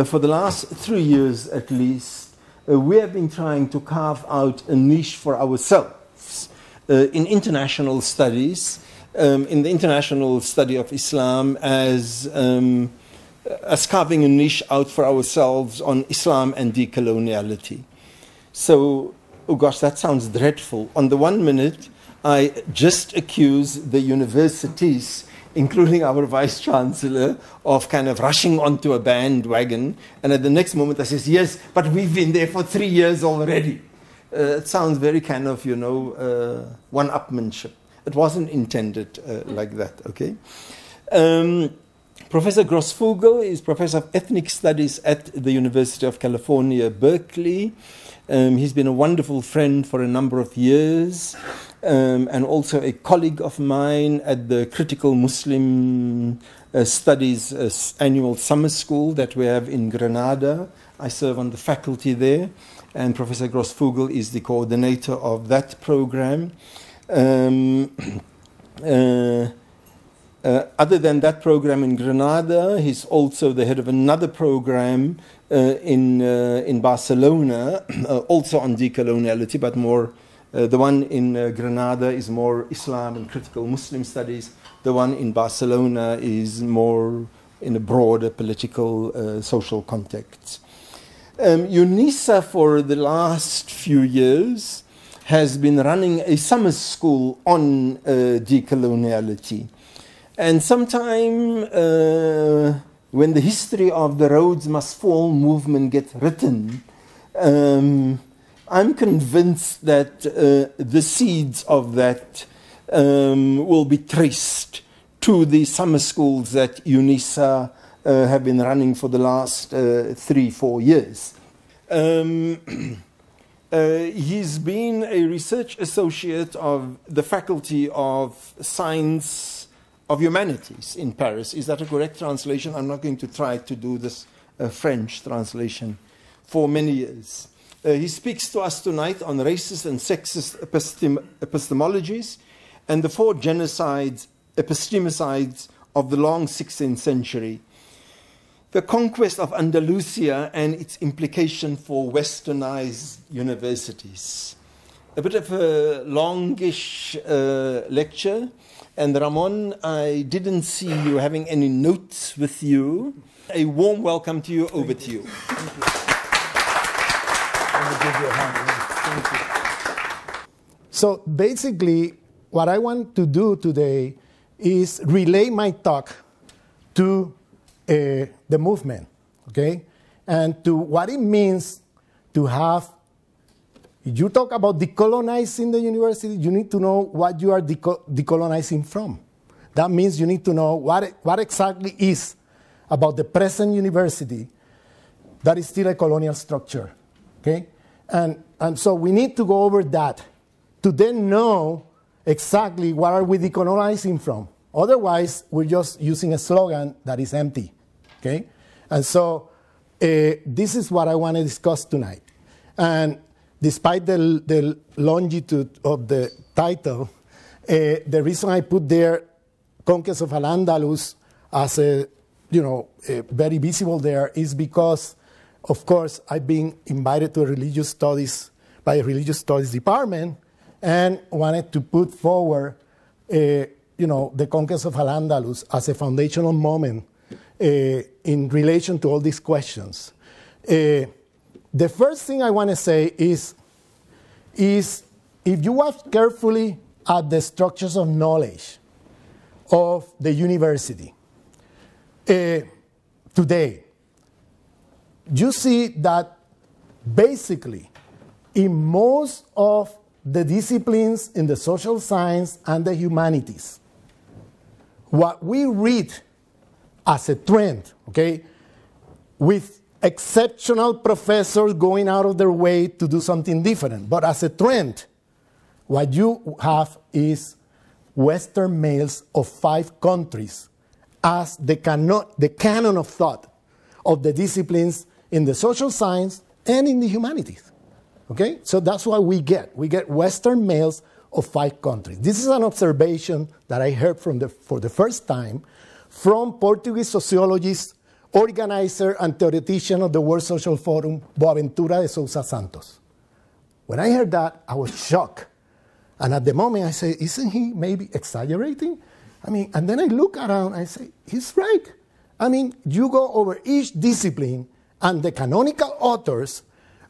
for the last 3 years at least, we have been trying to carve out a niche for ourselves in international studies, in the international study of Islam, as carving a niche out for ourselves on Islam and decoloniality. So, oh gosh, that sounds dreadful. On the one minute, I just accuse the universities, including our vice-chancellor, of kind of rushing onto a bandwagon. And at the next moment I says, yes, but we've been there for 3 years already. It sounds very kind of, you know, one-upmanship. It wasn't intended like that, okay? Professor Grosfoguel is Professor of Ethnic Studies at the University of California, Berkeley. He's been a wonderful friend for a number of years. And also a colleague of mine at the Critical Muslim Studies annual summer school that we have in Granada. I serve on the faculty there, and Professor Grosfoguel is the coordinator of that program. Other than that program in Granada, he's also the head of another program in Barcelona, also on decoloniality, but more. The one in Granada is more Islam and critical Muslim studies. The one in Barcelona is more in a broader political, social context. UNISA, for the last few years, has been running a summer school on decoloniality. And sometime when the history of the Rhodes Must Fall movement gets written, I'm convinced that the seeds of that will be traced to the summer schools that UNISA have been running for the last 3-4 years. He's been a research associate of the Faculty of Science of Humanities in Paris. Is that a correct translation? I'm not going to try to do this French translation for many years. He speaks to us tonight on racist and sexist epistemologies and the 4 genocides, epistemicides of the long 16th century, the conquest of Andalusia and its implication for Westernized universities. A bit of a longish lecture. And Ramon, I didn't see you having any notes with you. A warm welcome to you. Over to you. Thank you. Give you a hand. Thank you. So basically, what I want to do today is relay my talk to the movement, okay? And to what it means to have, if you talk about decolonizing the university, you need to know what you are decolonizing from. That means you need to know what exactly is about the present university that is still a colonial structure, okay? And so we need to go over that to then know exactly what are we decolonizing from. Otherwise, we're just using a slogan that is empty, okay? And so this is what I want to discuss tonight. And despite the longitude of the title, the reason I put there Conquest of Al-Andalus as a, very visible there is because, of course, I've been invited to a religious studies by a religious studies department and wanted to put forward, the conquest of Al-Andalus as a foundational moment in relation to all these questions. The first thing I want to say is if you watch carefully at the structures of knowledge of the university today, you see that basically in most of the disciplines in the social science and the humanities, what we read as a trend, okay, with exceptional professors going out of their way to do something different, but as a trend, what you have is Western males of 5 countries as the canon of thought of the disciplines in the social science and in the humanities. Okay? So that's what we get. We get Western males of 5 countries. This is an observation that I heard for the first time from Portuguese sociologist organizer and theoretician of the World Social Forum, Boaventura de Sousa Santos. When I heard that, I was shocked. And at the moment, I said, isn't he maybe exaggerating? I mean, and then I look around, I say, he's right. I mean, you go over each discipline, and the canonical authors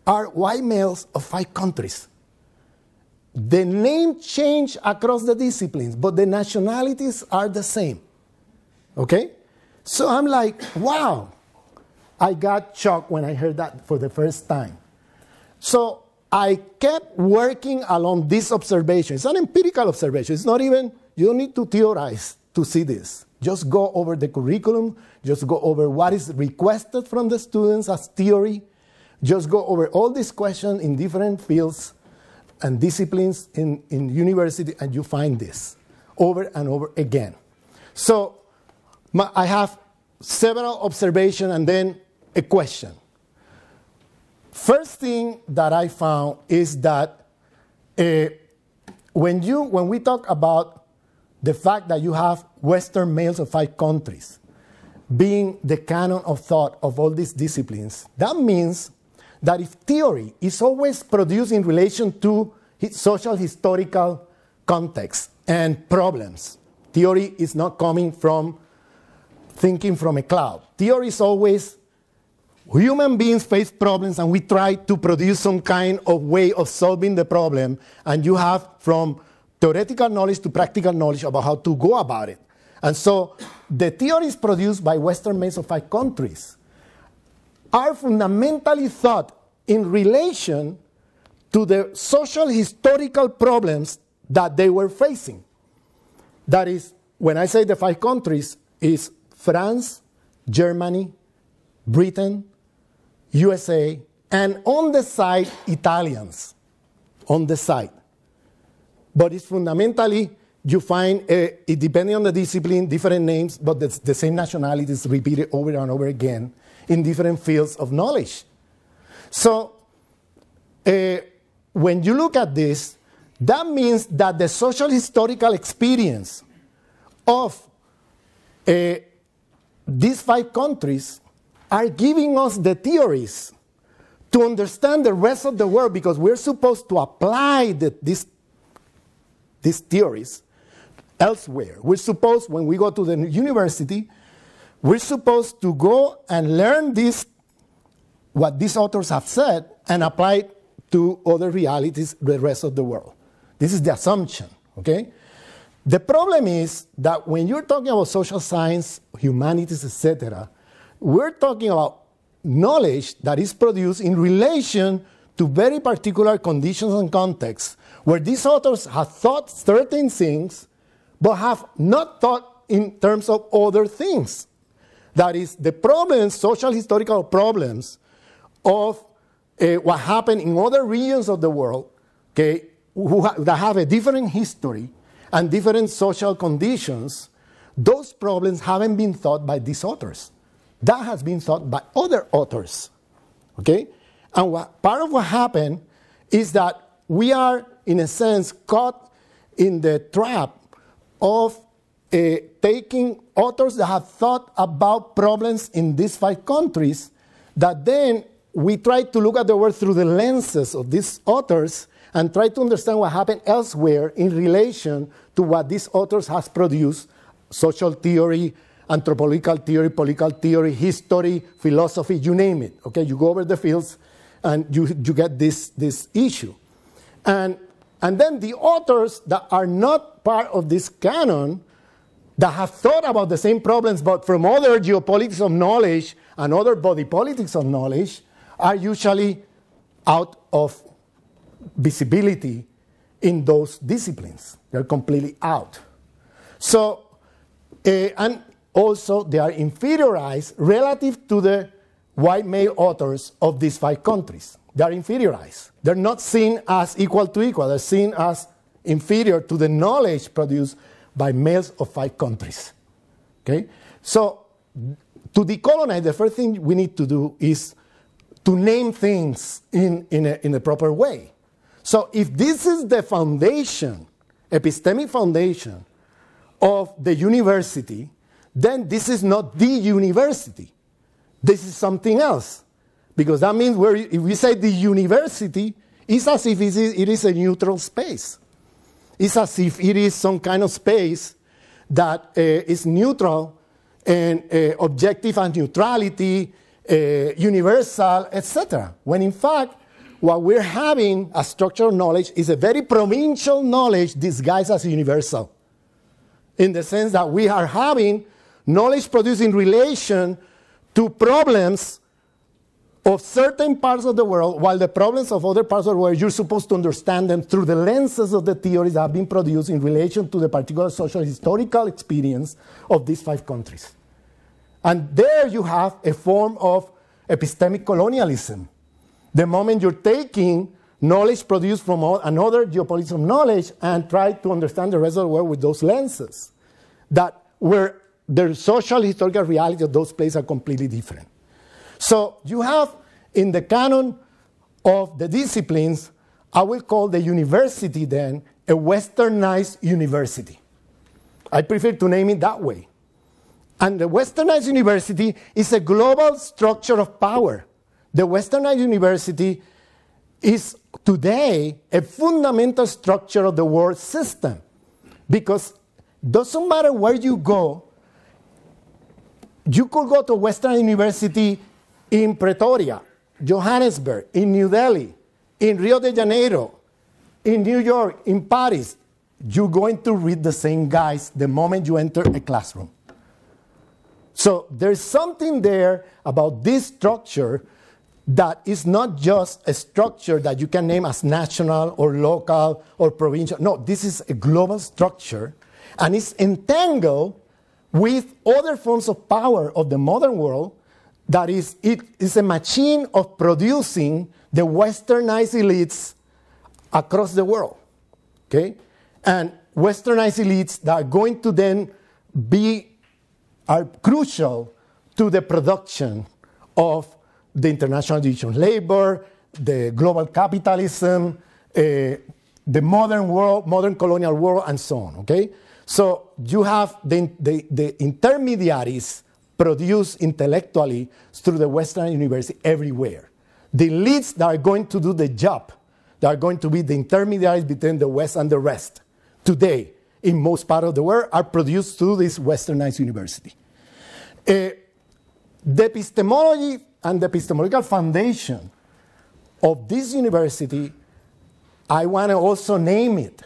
are white males of 5 countries. The name changed across the disciplines, but the nationalities are the same. Okay? So I'm like, wow. I got shocked when I heard that for the first time. So I kept working along this observation. It's an empirical observation. It's not even, you don't need to theorize to see this. Just go over the curriculum. Just go over what is requested from the students as theory. Just go over all these questions in different fields and disciplines in university, and you find this over and over again. So I have several observations and then a question. First thing that I found is that when we talk about the fact that you have Western males of 5 countries being the canon of thought of all these disciplines, that means that if theory is always produced in relation to social historical context and problems, theory is not coming from thinking from a cloud. Theory is always human beings face problems and we try to produce some kind of way of solving the problem, and you have from theoretical knowledge to practical knowledge about how to go about it. And so the theories produced by Western males of 5 countries are fundamentally thought in relation to the social historical problems that they were facing. That is, when I say the 5 countries, is France, Germany, Britain, USA, and on the side, Italians, on the side. But it's fundamentally, you find, depending on the discipline, different names, but the same nationalities repeated over and over again in different fields of knowledge. So when you look at this, that means that the social historical experience of these 5 countries are giving us the theories to understand the rest of the world, because we're supposed to apply these theories elsewhere. We're supposed, when we go to the university, we're supposed to go and learn this, what these authors have said, and apply it to other realities, the rest of the world. This is the assumption, okay? The problem is that when you're talking about social science, humanities, etc., we're talking about knowledge that is produced in relation to very particular conditions and contexts, where these authors have thought certain things, but have not thought in terms of other things. That is, the problems, social historical problems of what happened in other regions of the world, okay, that have a different history and different social conditions, those problems haven't been thought by these authors. That has been thought by other authors, okay? And part of what happened is that we are, in a sense, caught in the trap of taking authors that have thought about problems in these 5 countries, that then we try to look at the world through the lenses of these authors and try to understand what happened elsewhere in relation to what these authors have produced: social theory, anthropological theory, political theory, history, philosophy, you name it. Okay, you go over the fields and you get this issue. And then the authors that are not part of this canon, that have thought about the same problems but from other geopolitics of knowledge and other body politics of knowledge, are usually out of visibility in those disciplines. They're completely out. So, and also they are inferiorized relative to the white male authors of these 5 countries. They are inferiorized. They're not seen as equal to equal. They're seen as inferior to the knowledge produced by males of 5 countries. Okay? So to decolonize, the first thing we need to do is to name things in a proper way. So if this is the foundation, epistemic foundation of the university, then this is not the university. this is something else. Because that means if we say the university, it's as if it is a neutral space. It's as if it is some kind of space that is neutral and objective and neutrality, universal, etc. When in fact, what we're having as structural knowledge is a very provincial knowledge disguised as universal. In the sense that we are having knowledge produced in relation to problems of certain parts of the world, while the problems of other parts of the world, you're supposed to understand them through the lenses of the theories that have been produced in relation to the particular social historical experience of these 5 countries. And there you have a form of epistemic colonialism. The moment you're taking knowledge produced from another geopolitics of knowledge and try to understand the rest of the world with those lenses, that where the social historical reality of those places are completely different. So you have in the canon of the disciplines, I will call the university then a Westernized university. I prefer to name it that way. And the Westernized University is a global structure of power. The Westernized University is today a fundamental structure of the world system, because it doesn't matter where you go, you could go to Western University in Pretoria, Johannesburg, in New Delhi, in Rio de Janeiro, in New York, in Paris. You're going to read the same guys the moment you enter a classroom. So there's something there about this structure that is not just a structure that you can name as national or local or provincial. No, this is a global structure, and it's entangled with other forms of power of the modern world. That is, it is a machine of producing the Westernized elites across the world, okay? And Westernized elites that are going to then are crucial to the production of the international division of labor, the global capitalism, the modern world, modern colonial world, and so on, okay? So you have the intermediaries produced intellectually through the Western University everywhere. The elites that are going to do the job, that are going to be the intermediaries between the West and the rest, today, in most part of the world, are produced through this Westernized University. The epistemology and the epistemological foundation of this university, I want to also name it.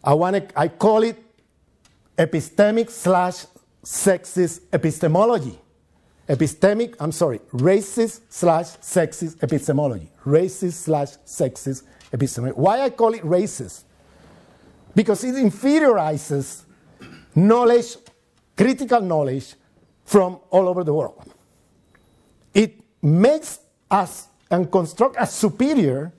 I call it epistemic/sexist epistemology. Racist/sexist epistemology. Racist/sexist epistemology. Why I call it racist? Because it inferiorizes knowledge, critical knowledge, from all over the world. It makes us and construct as superior,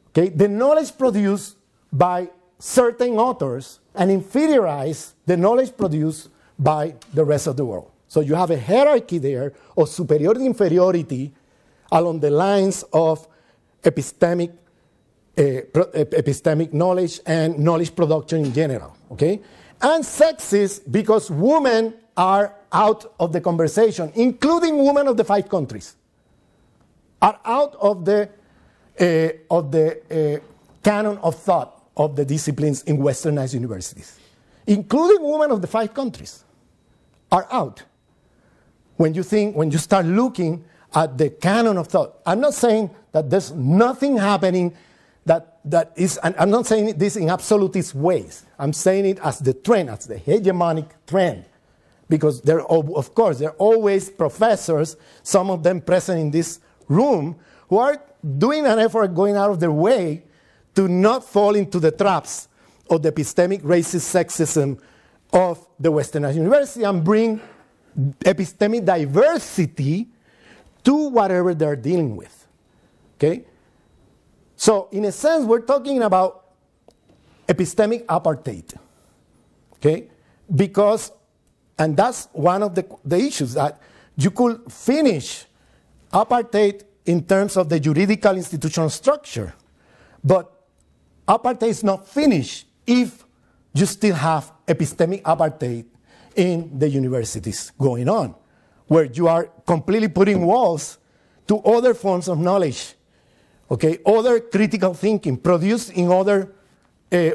okay, the knowledge produced by certain authors and inferiorize the knowledge produced by the rest of the world. So you have a hierarchy there of superiority, inferiority along the lines of epistemic knowledge and knowledge production in general, okay? And sexist because women are out of the conversation, including women of the 5 countries, are out of the canon of thought of the disciplines in Westernized universities, including women of the 5 countries, are out. When you start looking at the canon of thought, I'm not saying that there's nothing happening that is, and I'm not saying this in absolutist ways. I'm saying it as the trend, as the hegemonic trend, because of course, there are always professors, some of them present in this room, who are doing an effort going out of their way to not fall into the traps of the epistemic racist sexism of the Westernized University and bring epistemic diversity to whatever they're dealing with, okay? So in a sense, we're talking about epistemic apartheid, okay? Because, and that's one of the issues, that You could finish apartheid in terms of the juridical institutional structure, but apartheid is not finished if you still have epistemic apartheid in the universities going on, where you are completely putting walls to other forms of knowledge, okay, other critical thinking produced in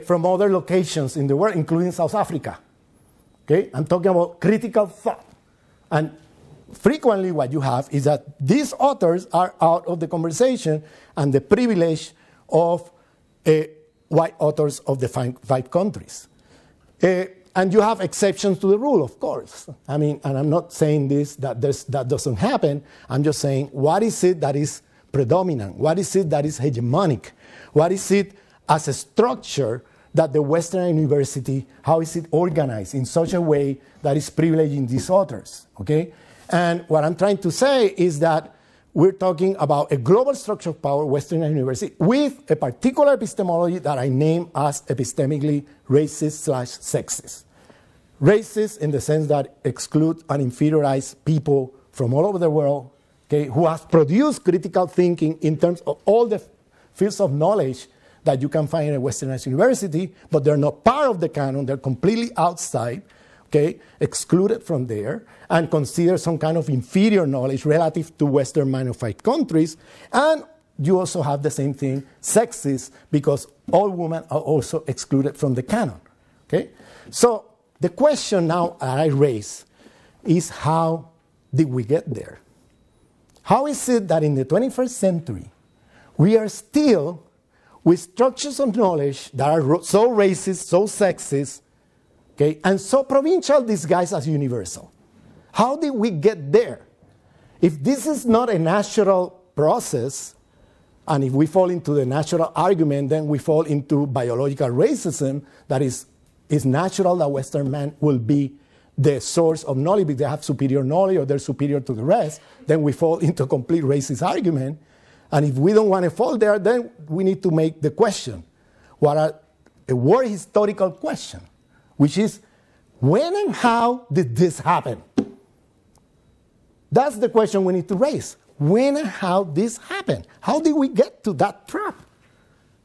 from other locations in the world, including South Africa. Okay, I'm talking about critical thought. And frequently what you have is that these authors are out of the conversation and the privilege of white authors of the five countries. And you have exceptions to the rule, of course. I mean, and I'm not saying this, that doesn't happen. I'm just saying, what is it that is predominant? What is it that is hegemonic? What is it as a structure that the Western University, how is it organized in such a way that is privileging these authors, okay? And what I'm trying to say is that we're talking about a global structure of power, Western University, with a particular epistemology that I name as epistemically racist/sexist. Racist in the sense that exclude and inferiorize people from all over the world, okay, who have produced critical thinking in terms of all the fields of knowledge that you can find in a Westernized university, but they're not part of the canon, they're completely outside, okay, excluded from there, and consider some kind of inferior knowledge relative to Western minor five countries. And you also have the same thing, sexist, because all women are also excluded from the canon, okay? So the question now that I raise is, how did we get there? How is it that in the 21st century, we are still with structures of knowledge that are so racist, so sexist, okay, and so provincial disguised as universal? How did we get there? If this is not a natural process, and if we fall into the natural argument, then we fall into biological racism, that is natural that Western men will be the source of knowledge because they have superior knowledge or they're superior to the rest, then we fall into a complete racist argument. And if we don't want to fall there, then we need to make the question, a world historical question, which is, when and how did this happen? That's the question we need to raise. When and how this happened? How did we get to that trap?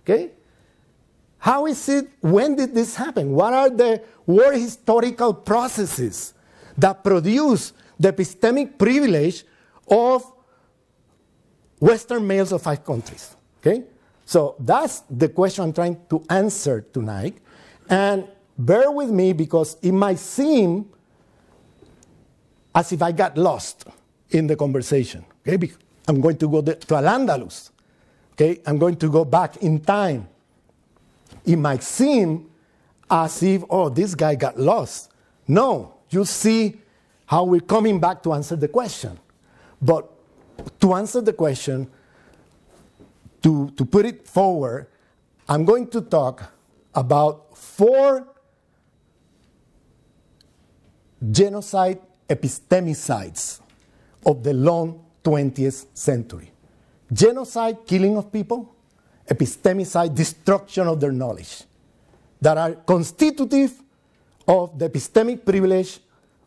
Okay? How is it, when did this happen? What are the world historical processes that produce the epistemic privilege of Western males of five countries? Okay? So that's the question I'm trying to answer tonight. And bear with me because it might seem as if I got lost in the conversation. Okay? I'm going to go to Al-Andalus. Okay? I'm going to go back in time. It might seem as if, oh, this guy got lost. No, you see how we're coming back to answer the question. But to answer the question, to put it forward, I'm going to talk about 4 genocide epistemicides of the long 20th century. Genocide, killing of people. Epistemicide, destruction of their knowledge, that are constitutive of the epistemic privilege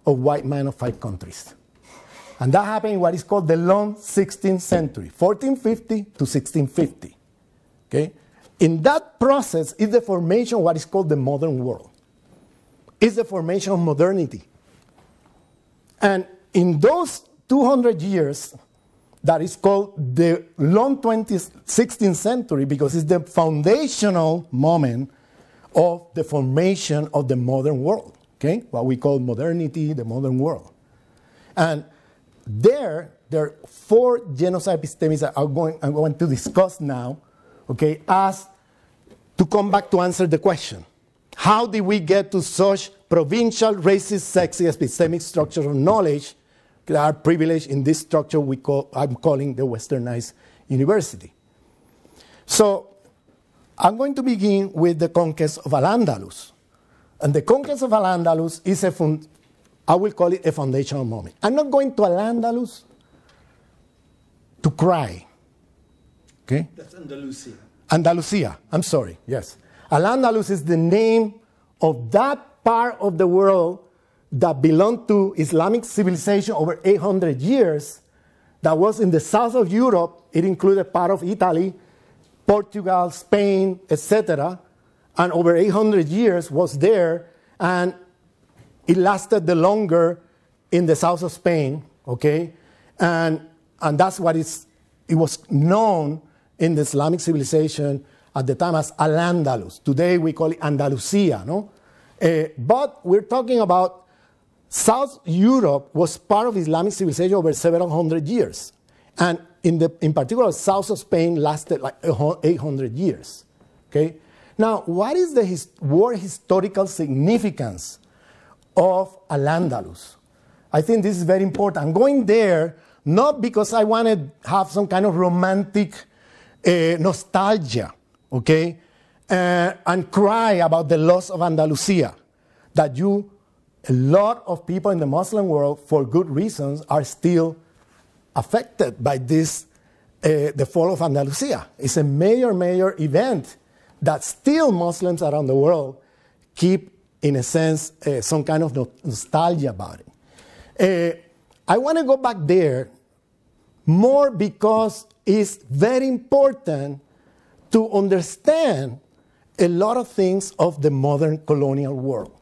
of white men of five countries. And that happened in what is called the long 16th century, 1450 to 1650. Okay? In that process is the formation of what is called the modern world. It's the formation of modernity. And in those 200 years, that is called the long 16th century because it's the foundational moment of the formation of the modern world, okay? What we call modernity, the modern world. And there are 4 genocide epistemics that I'm going to discuss now, okay, as to come back to answer the question. How did we get to such provincial, racist, sexist, epistemic structures of knowledge that are privileged in this structure I'm calling the Westernized University? So I'm going to begin with the conquest of Al-Andalus. And the conquest of Al-Andalus is I will call it a foundational moment. I'm not going to Al-Andalus to cry. Okay? That's Andalusia. Andalusia, I'm sorry, yes. Al-Andalus is the name of that part of the world that belonged to Islamic civilization over 800 years, that was in the south of Europe. It included part of Italy, Portugal, Spain, etc. And over 800 years was there, and it lasted the longer in the south of Spain, okay? And that's what it was known in the Islamic civilization at the time as Al-Andalus. Today we call it Andalusia, no? But we're talking about South Europe was part of Islamic civilization over several hundred years. And in particular, south of Spain lasted like 800 years, okay? Now, what is the war historical significance of Al-Andalus? I think this is very important. I'm going there not because I want to have some kind of romantic nostalgia, okay, and cry about the loss of Andalusia, that a lot of people in the Muslim world, for good reasons, are still affected by this, the fall of Andalusia. It's a major, major event that still Muslims around the world keep, in a sense, some kind of nostalgia about it. I want to go back there more because it's very important to understand a lot of things of the modern colonial world.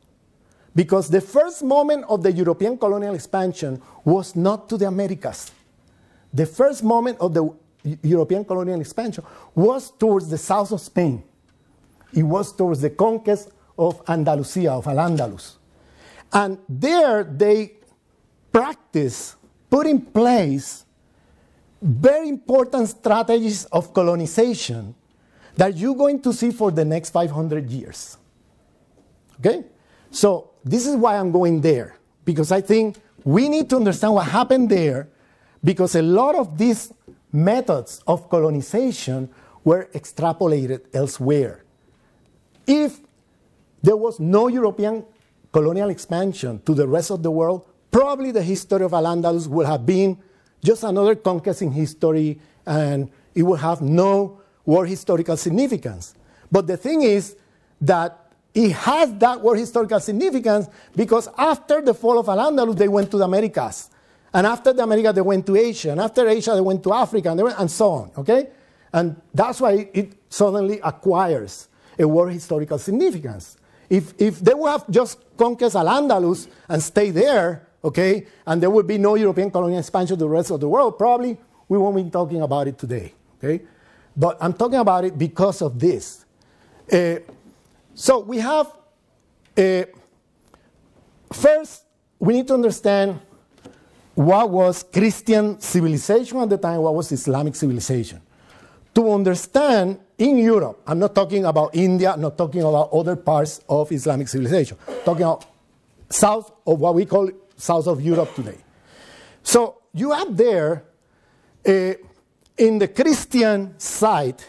Because the first moment of the European colonial expansion was not to the Americas. The first moment of the European colonial expansion was towards the south of Spain. It was towards the conquest of Andalusia, of Al-Andalus. And there they put in place very important strategies of colonization that you're going to see for the next 500 years. Okay? So this is why I'm going there, because I think we need to understand what happened there, because a lot of these methods of colonization were extrapolated elsewhere. If there was no European colonial expansion to the rest of the world, probably the history of Al-Andalus would have been just another conquest in history, and it would have no war historical significance. But the thing is that it has that war historical significance because after the fall of Al-Andalus, they went to the Americas. And after the Americas, they went to Asia. And after Asia, they went to Africa, and so on, okay? And that's why it suddenly acquires a war historical significance. If they would have just conquered Al-Andalus and stay there, okay, and there would be no European colonial expansion to the rest of the world, probably we won't be talking about it today, okay? But I'm talking about it because of this. So we have, first, we need to understand what was Christian civilization at the time, what was Islamic civilization. To understand in Europe, I'm not talking about India, I'm not talking about other parts of Islamic civilization, I'm talking about south of what we call south of Europe today. So you have there, in the Christian side,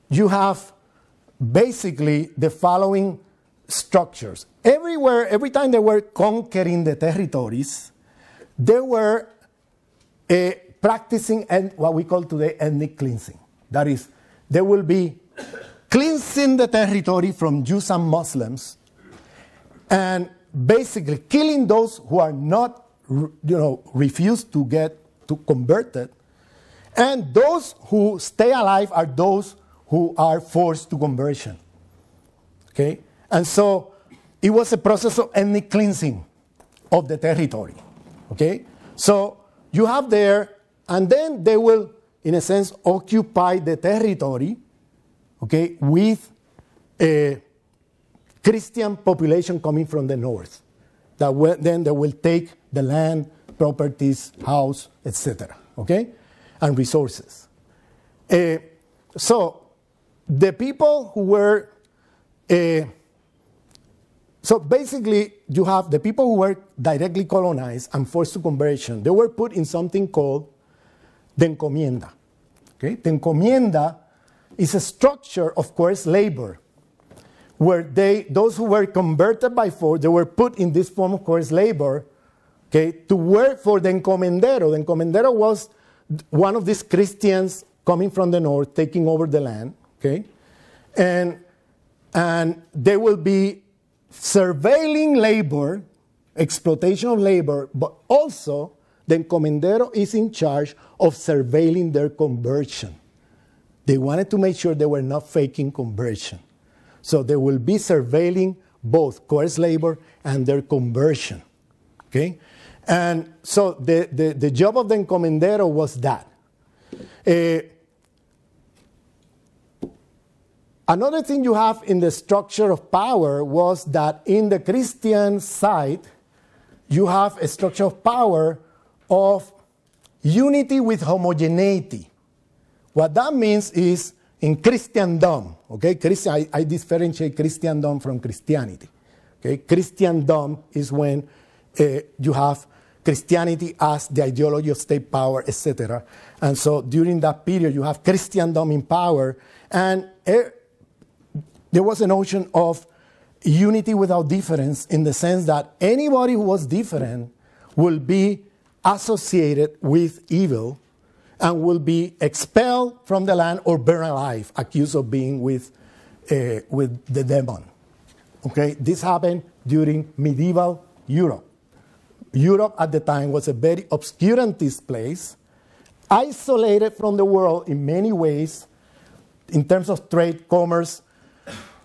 you have basically the following structures. Everywhere, every time they were conquering the territories, they were practicing what we call today ethnic cleansing. That is, they will be cleansing the territory from Jews and Muslims and basically killing those who are not, refuse to get converted. And those who stay alive are those who are forced to conversion. Okay? And so it was a process of ethnic cleansing of the territory. Okay? So you have there, and then they will, in a sense, occupy the territory, okay, with a Christian population coming from the north. Then they will take the land, properties, house, etc. Okay? And resources. So the people who were, so basically you have the people who were directly colonized and forced to conversion. They were put in something called the encomienda. Okay? The encomienda is a structure of coerced labor where those who were converted by force, they were put in this form of coerced labor, okay, to work for the encomendero. The encomendero was one of these Christians coming from the north, taking over the land, okay? And they will be surveilling labor, exploitation of labor, but also the encomendero is in charge of surveilling their conversion. They wanted to make sure they were not faking conversion. So they will be surveilling both coerced labor and their conversion. Okay? And so the job of the encomendero was that. Another thing you have in the structure of power was that in the Christian side, you have a structure of power of unity with homogeneity. What that means is in Christendom, okay? I differentiate Christendom from Christianity. Okay? Christendom is when you have Christianity as the ideology of state power, etc. And so during that period, you have Christendom in power, and there was a notion of unity without difference in the sense that anybody who was different will be associated with evil and will be expelled from the land or burned alive, accused of being with the demon. Okay? This happened during medieval Europe. Europe at the time was a very obscurantist place, isolated from the world in many ways, in terms of trade, commerce,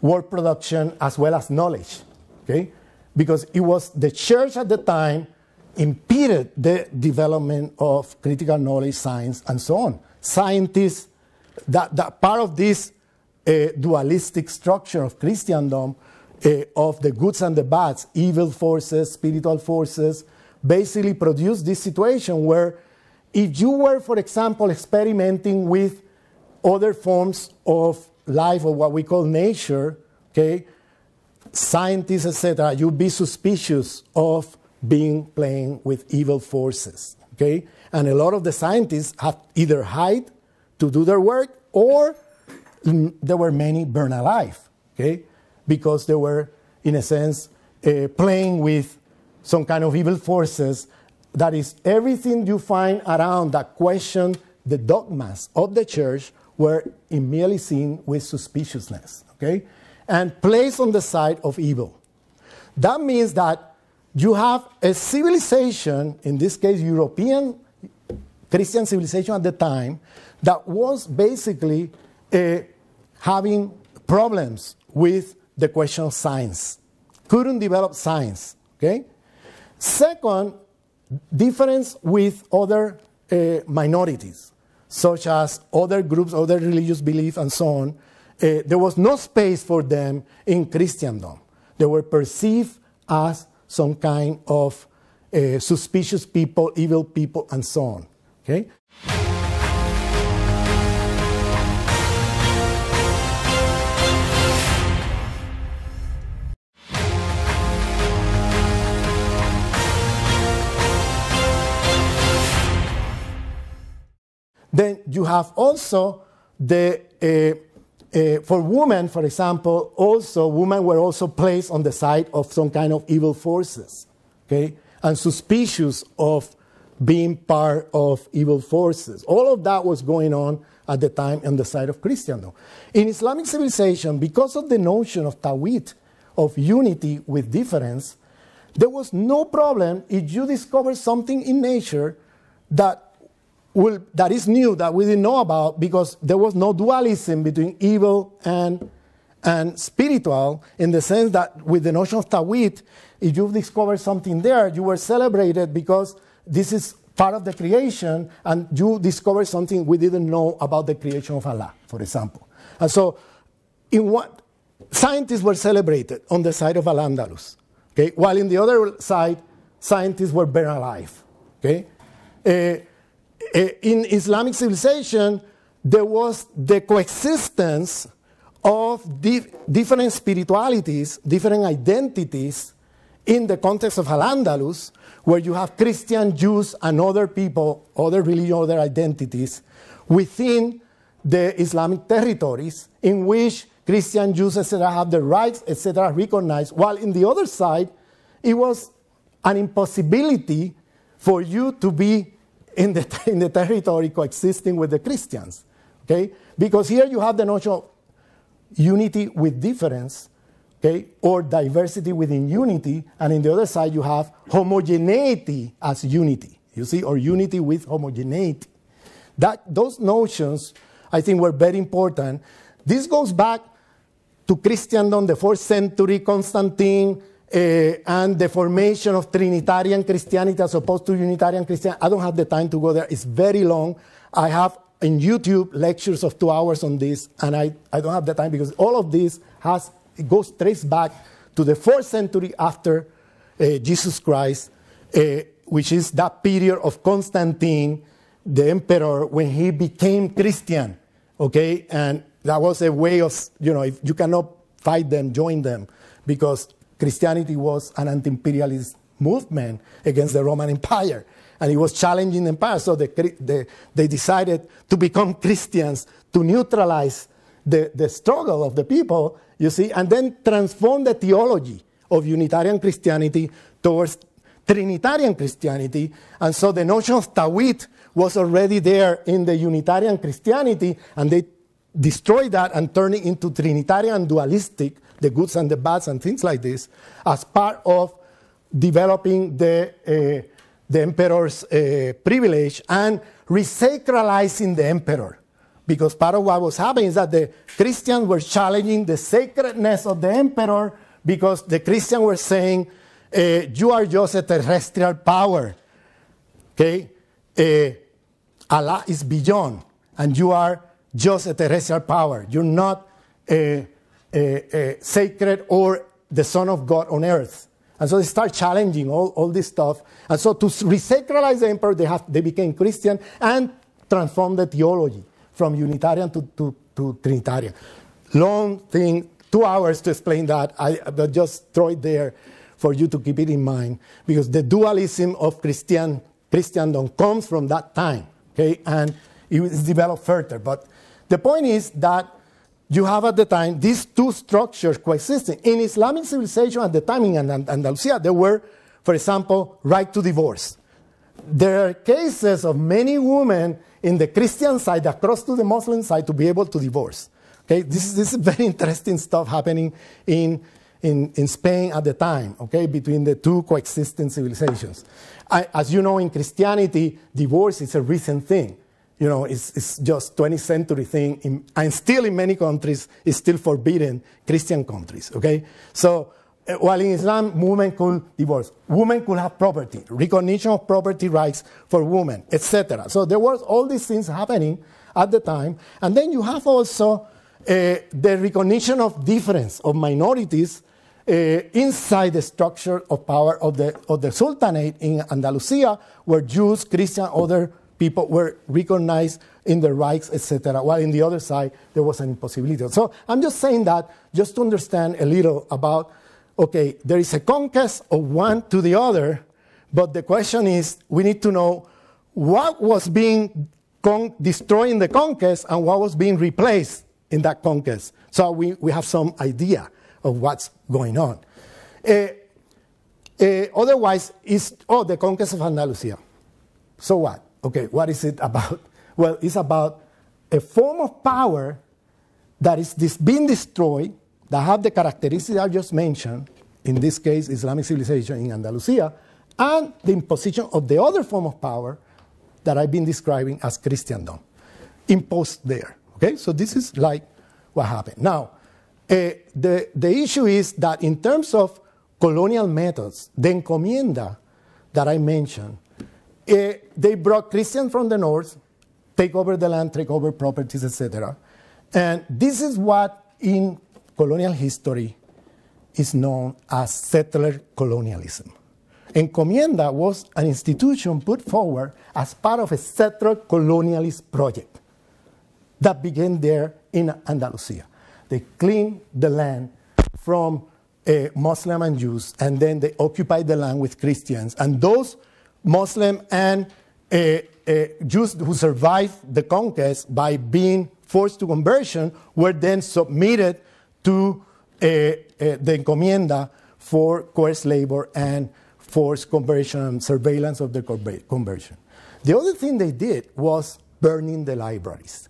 world production, as well as knowledge. Okay? Because it was the church at the time impeded the development of critical knowledge, science, and so on. Scientists, that part of this dualistic structure of Christendom, of the goods and the bads, evil forces, spiritual forces, basically produced this situation where if you were, for example, experimenting with other forms of life or what we call nature, okay, scientists, etc., you'd be suspicious of playing with evil forces, okay? And a lot of the scientists have either hide to do their work, or there were many burned alive, okay? Because they were, in a sense, playing with some kind of evil forces. That is, everything you find around that question the dogmas of the church were immediately seen with suspiciousness, okay? And placed on the side of evil. That means that you have a civilization, in this case European Christian civilization at the time, that was basically having problems with the question of science. Couldn't develop science, okay? Second, difference with other minorities, such as other groups, other religious beliefs, and so on. There was no space for them in Christendom. They were perceived as some kind of suspicious people, evil people, and so on. Okay? Then you have also the, for women, for example, also women were also placed on the side of some kind of evil forces, okay, and suspicious of being part of evil forces. All of that was going on at the time on the side of Christendom. In Islamic civilization, because of the notion of tawhid, of unity with difference, there was no problem if you discover something in nature that is new, that we didn't know about, because there was no dualism between evil and spiritual, in the sense that with the notion of tawhid, if you discovered something there, you were celebrated because this is part of the creation, and you discovered something we didn't know about the creation of Allah, for example. And so, scientists were celebrated on the side of Al-Andalus, okay? While in the other side, scientists were burned alive, okay? In Islamic civilization, there was the coexistence of different spiritualities, different identities in the context of Al-Andalus, where you have Christian, Jews, and other people, other religions, other identities, within the Islamic territories, in which Christian, Jews, etc., have the rights, etc., recognized, while in the other side, it was an impossibility for you to be in the territory coexisting with the Christians, okay? Because here you have the notion of unity with difference, okay, or diversity within unity, and in the other side you have homogeneity as unity, you see, or unity with homogeneity. Those notions, I think, were very important. This goes back to Christendom, the 4th century, Constantine, and the formation of Trinitarian Christianity as opposed to Unitarian Christianity. I don't have the time to go there. It's very long. I have in YouTube lectures of 2 hours on this, and I don't have the time because all of this it goes traced back to the 4th century after Jesus Christ, which is that period of Constantine, the emperor, when he became Christian, okay? And that was a way of, if you cannot fight them, join them, because Christianity was an anti-imperialist movement against the Roman Empire, and it was challenging the empire, so they decided to become Christians to neutralize the struggle of the people, you see, and then transform the theology of Unitarian Christianity towards Trinitarian Christianity. And so the notion of Tawhid was already there in the Unitarian Christianity, and they destroyed that and turned it into Trinitarian and dualistic, the goods and the bads and things like this, as part of developing the emperor's privilege and resacralizing the emperor. Because part of what was happening is that the Christians were challenging the sacredness of the emperor, because the Christians were saying, you are just a terrestrial power, okay? Allah is beyond, and you are just a terrestrial power. You're not sacred or the Son of God on earth. And so they start challenging all this stuff. And so to resacralize the emperor, they became Christian and transformed the theology from Unitarian to Trinitarian. Long thing, 2 hours to explain that. But just throw it there for you to keep it in mind, because the dualism of Christendom comes from that time, okay? And it was developed further. But the point is that you have at the time these two structures coexisting. In Islamic civilization at the time in Andalusia, there were, for example, right to divorce. There are cases of many women in the Christian side across to the Muslim side to be able to divorce. Okay, this is very interesting stuff happening in Spain at the time, okay, between the two coexisting civilizations. As you know, in Christianity, divorce is a recent thing. It's just 20th century thing, and still in many countries, it's still forbidden, Christian countries, okay? So, while in Islam, women could divorce. Women could have property, recognition of property rights for women, etc. So there was all these things happening at the time. And then you have also the recognition of difference of minorities inside the structure of power of the Sultanate in Andalusia, where Jews, Christians, other people were recognized in the rights, etc., while in the other side, there was an impossibility. So I'm just saying that just to understand a little about, okay, there is a conquest of one to the other, but the question is, we need to know what was being destroyed in the conquest and what was being replaced in that conquest. So we have some idea of what's going on. Otherwise, it's, the conquest of Andalusia. So what? Okay, what is it about? Well, it's about a form of power that is being destroyed, that have the characteristics I just mentioned, in this case, Islamic civilization in Andalusia, and the imposition of the other form of power that I've been describing as Christendom, imposed there. Okay, so this is like what happened. Now, the issue is that in terms of colonial methods, the encomienda that I mentioned, they brought Christians from the north, take over the land, take over properties, etc. And this is what in colonial history is known as settler colonialism. Encomienda was an institution put forward as part of a settler colonialist project that began there in Andalusia. They cleaned the land from Muslim and Jews, and then they occupied the land with Christians. And those Muslim and Jews who survived the conquest by being forced to conversion were then submitted to the encomienda for coerced labor and forced conversion and surveillance of the conversion. The other thing they did was burning the libraries.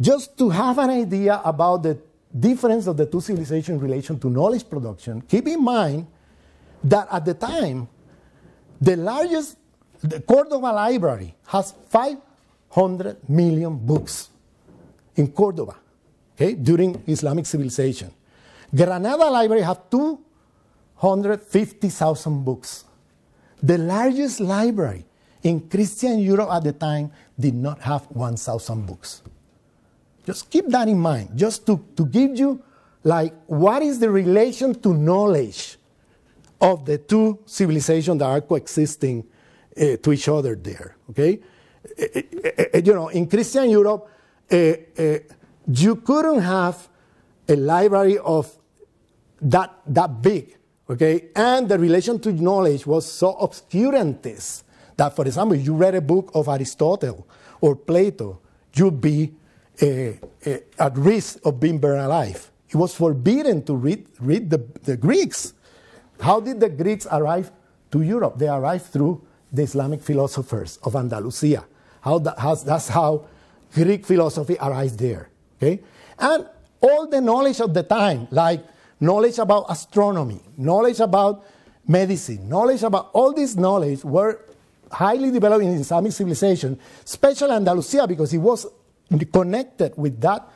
Just to have an idea about the difference of the two civilizations in relation to knowledge production, keep in mind that at the time, the Cordova Library has 500 million books in Cordoba, okay, during Islamic civilization. Granada Library has 250,000 books. The largest library in Christian Europe at the time did not have 1,000 books. Just keep that in mind, just to give you, like, what is the relation to knowledge of the two civilizations that are coexisting to each other there, okay? You know, in Christian Europe, you couldn't have a library of that big, okay? And the relation to knowledge was so obscurantist that, for example, if you read a book of Aristotle or Plato, you'd be at risk of being burned alive. It was forbidden to read the Greeks. How did the Greeks arrive to Europe? They arrived through the Islamic philosophers of Andalusia. That's how Greek philosophy arrived there. Okay? And all the knowledge of the time, like knowledge about astronomy, knowledge about medicine, knowledge about all this knowledge were highly developed in Islamic civilization, especially Andalusia, because it was connected with that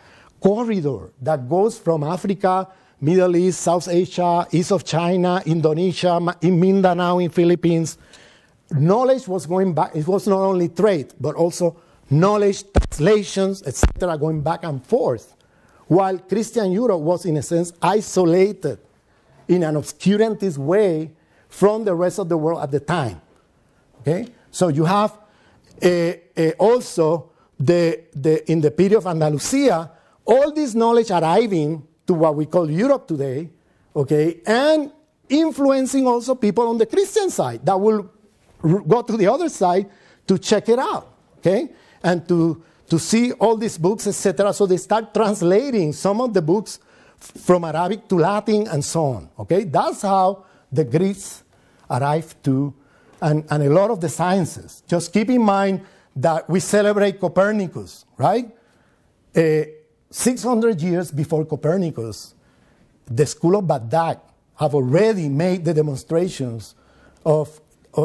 corridor that goes from Africa, Middle East, South Asia, east of China, Indonesia, in Mindanao, in Philippines. Knowledge was going back. It was not only trade, but also knowledge, translations, etc., going back and forth. While Christian Europe was, in a sense, isolated in an obscurantist way from the rest of the world at the time. Okay? So you have also in the period of Andalusia, all this knowledge arriving to what we call Europe today, okay, and influencing also people on the Christian side that will go to the other side to check it out, okay, and to see all these books, etc. So they start translating some of the books from Arabic to Latin and so on, okay. That's how the Greeks arrived to, and a lot of the sciences. Just keep in mind that we celebrate Copernicus, right? 600 years before Copernicus, the school of Baghdad have already made the demonstrations of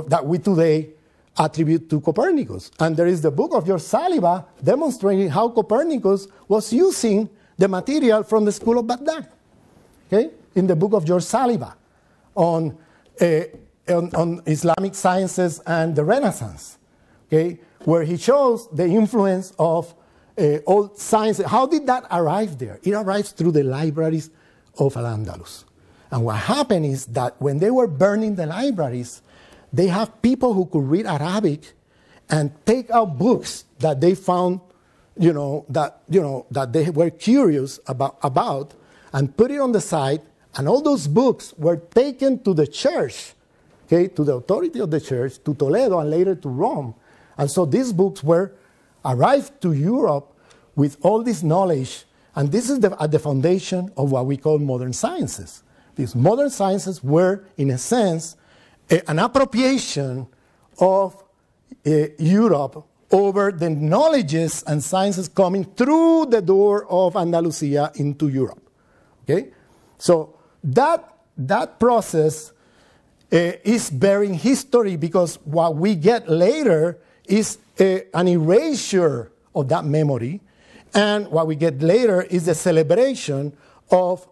that we today attribute to Copernicus. And there is the book of George Saliba demonstrating how Copernicus was using the material from the school of Baghdad, okay? In the book of George Saliba on Islamic sciences and the Renaissance, okay? Where he shows the influence of all science. How did that arrive there? It arrives through the libraries of Al-Andalus. And what happened is that when they were burning the libraries, they have people who could read Arabic and take out books that they found, that they were curious about and put it on the side. And all those books were taken to the church, okay, to the authority of the church, to Toledo and later to Rome. And so these books arrived to Europe with all this knowledge, and this is at the foundation of what we call modern sciences. These modern sciences were, in a sense, an appropriation of Europe over the knowledges and sciences coming through the door of Andalusia into Europe. Okay? So that process is bearing history, because what we get later is an erasure of that memory, and what we get later is the celebration of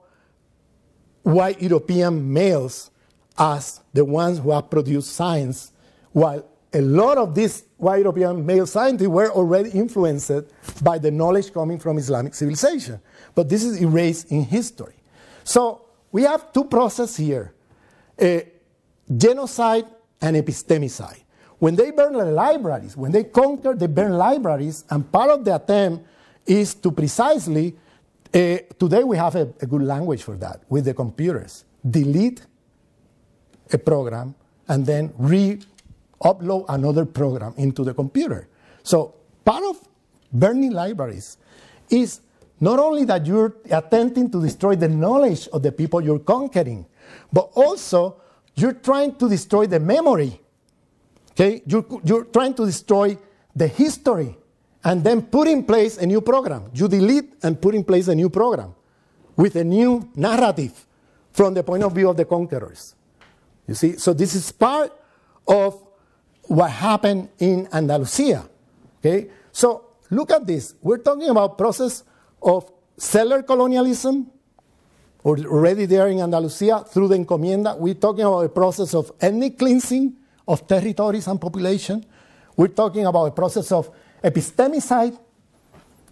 white European males as the ones who have produced science, while a lot of these white European male scientists were already influenced by the knowledge coming from Islamic civilization. But this is erased in history. So we have two processes here, genocide and epistemicide. When they burn the libraries, when they conquer, they burn libraries, and part of the attempt is to precisely, today we have a good language for that with the computers, delete a program and then re-upload another program into the computer. So part of burning libraries is not only that you're attempting to destroy the knowledge of the people you're conquering, but also you're trying to destroy the memory. Okay? You're trying to destroy the history and then put in place a new program. You delete and put in place a new program. with a new narrative from the point of view of the conquerors. You see, so this is part of what happened in Andalusia. Okay, so look at this. We're talking about process of settler colonialism, already there in Andalusia through the encomienda. We're talking about a process of ethnic cleansing of territories and population. We're talking about a process of epistemicide,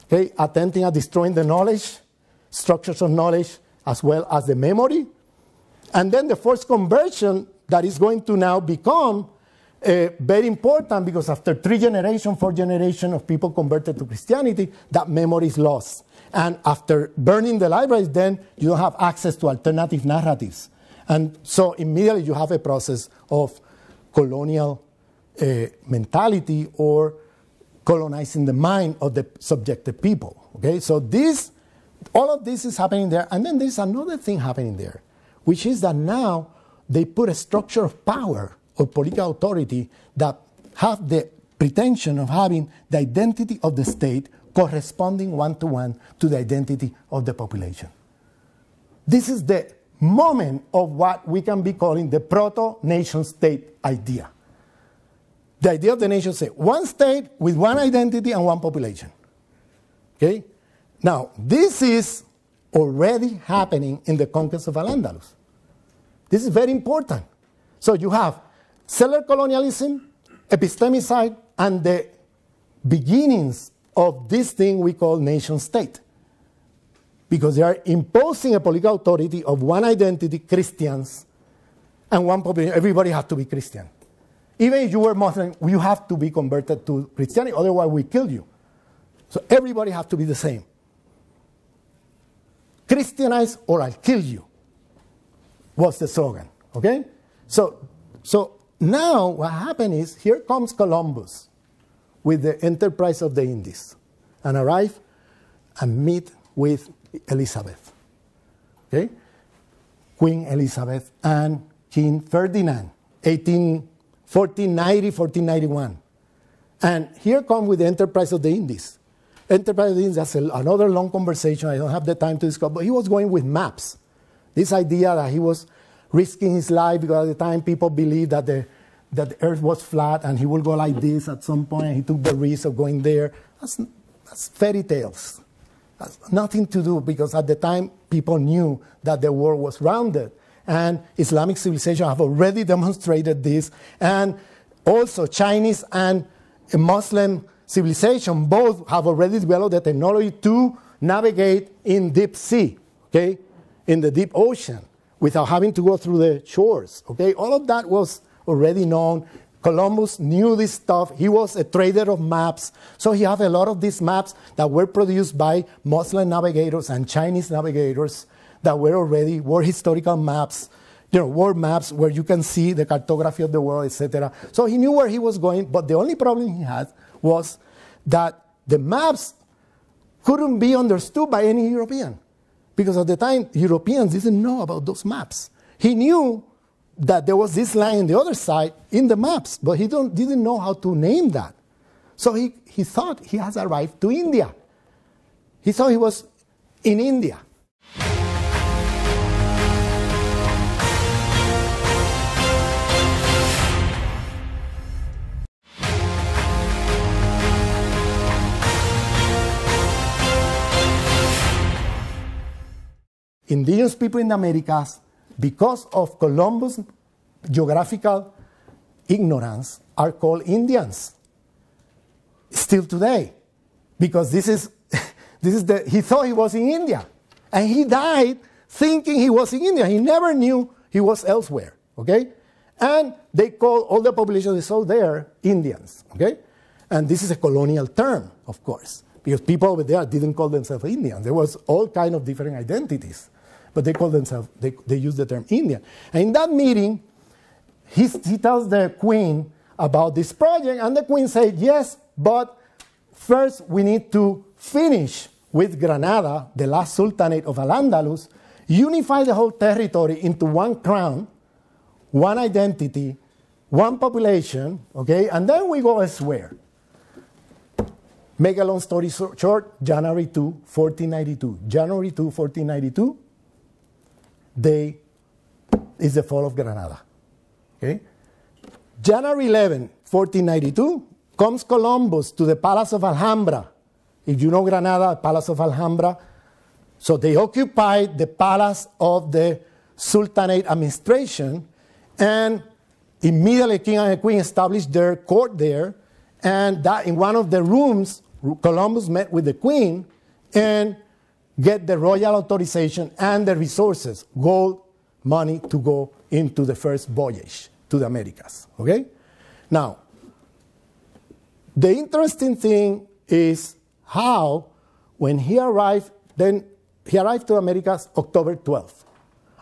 okay, attempting at destroying the knowledge, structures of knowledge, as well as the memory. And then the forced conversion that is going to now become very important, because after 3 generations, 4 generations of people converted to Christianity, that memory is lost. And after burning the libraries, then you don't have access to alternative narratives. And so immediately you have a process of colonial mentality or colonizing the mind of the subjected people. Okay, so all of this is happening there. And then there's another thing happening there, which is that now they put a structure of power or political authority that have the pretension of having the identity of the state corresponding one-to-one to the identity of the population. This is the moment of what we can be calling the proto-nation-state idea. The idea of the nation-state, one state with one identity and one population. Okay? Now, this is already happening in the conquest of Al-Andalus. This is very important. So you have settler colonialism, epistemicide, and the beginnings of this thing we call nation-state. Because they are imposing a political authority of one identity, Christians, and one population. Everybody has to be Christian. Even if you were Muslim, you have to be converted to Christianity, otherwise we kill you. So everybody has to be the same. Christianize or I'll kill you was the slogan. Okay? So now what happened is, here comes Columbus with the enterprise of the Indies and arrive and meet with Elizabeth. Okay? Queen Elizabeth and King Ferdinand, 1490, 1491. And here come with the enterprise of the Indies. Enterprise of the Indies, that's another long conversation. I don't have the time to discuss, but he was going with maps. This idea that he was risking his life, because at the time people believed that the earth was flat and he would go like this at some point, and he took the risk of going there. That's fairy tales. That's nothing to do, because at the time people knew that the world was rounded. And Islamic civilization have already demonstrated this. And also Chinese and Muslim civilization both have already developed the technology to navigate in deep sea, okay, in the deep ocean, without having to go through the shores. Okay, all of that was already known. Columbus knew this stuff. He was a trader of maps. So he had a lot of these maps that were produced by Muslim navigators and Chinese navigators that were historical maps, world maps where you can see the cartography of the world, etc. So he knew where he was going, but the only problem he had was that the maps couldn't be understood by any European. Because at the time, Europeans didn't know about those maps. He knew that there was this line on the other side in the maps, but he didn't know how to name that. So he thought he has arrived to India. He thought he was in India. Indigenous people in the Americas, because of Columbus' geographical ignorance, are called Indians. Still today. Because he thought he was in India. And he died thinking he was in India. He never knew he was elsewhere. Okay? And they call all the population that's all there Indians. Okay? And this is a colonial term, of course. Because people over there didn't call themselves Indians. There was all kind of different identities. But they call themselves, they use the term Indian. And in that meeting, he tells the queen about this project, and the queen said, yes, but first we need to finish with Granada, the last sultanate of Al-Andalus, unify the whole territory into one crown, one identity, one population, okay, and then we go elsewhere. Make a long story short, January 2, 1492. January 2, 1492, is the fall of Granada. Okay? January 11, 1492, comes Columbus to the Palace of Alhambra. If you know Granada, Palace of Alhambra. So they occupied the palace of the Sultanate administration, and immediately King and the Queen established their court there, and that in one of the rooms, Columbus met with the Queen and get the royal authorization and the resources, gold, money, to go into the first voyage to the Americas. Okay? Now, the interesting thing is how, when he arrived, then he arrived to Americas October 12th.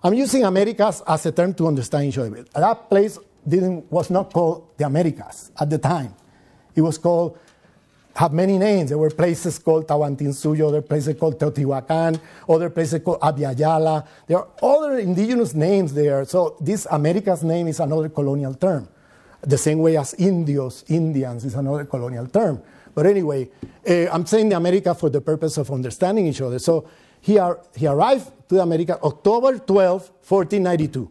I'm using Americas as a term to understand each other. That place was not called the Americas at the time. It was called, had many names. There were places called Tahuantinsuyo, other places called Teotihuacan, other places called Abiayala. There are other indigenous names there. So this Americas name is another colonial term. The same way as Indios, Indians is another colonial term. But anyway, I'm saying the America for the purpose of understanding each other. So he arrived to America October 12, 1492.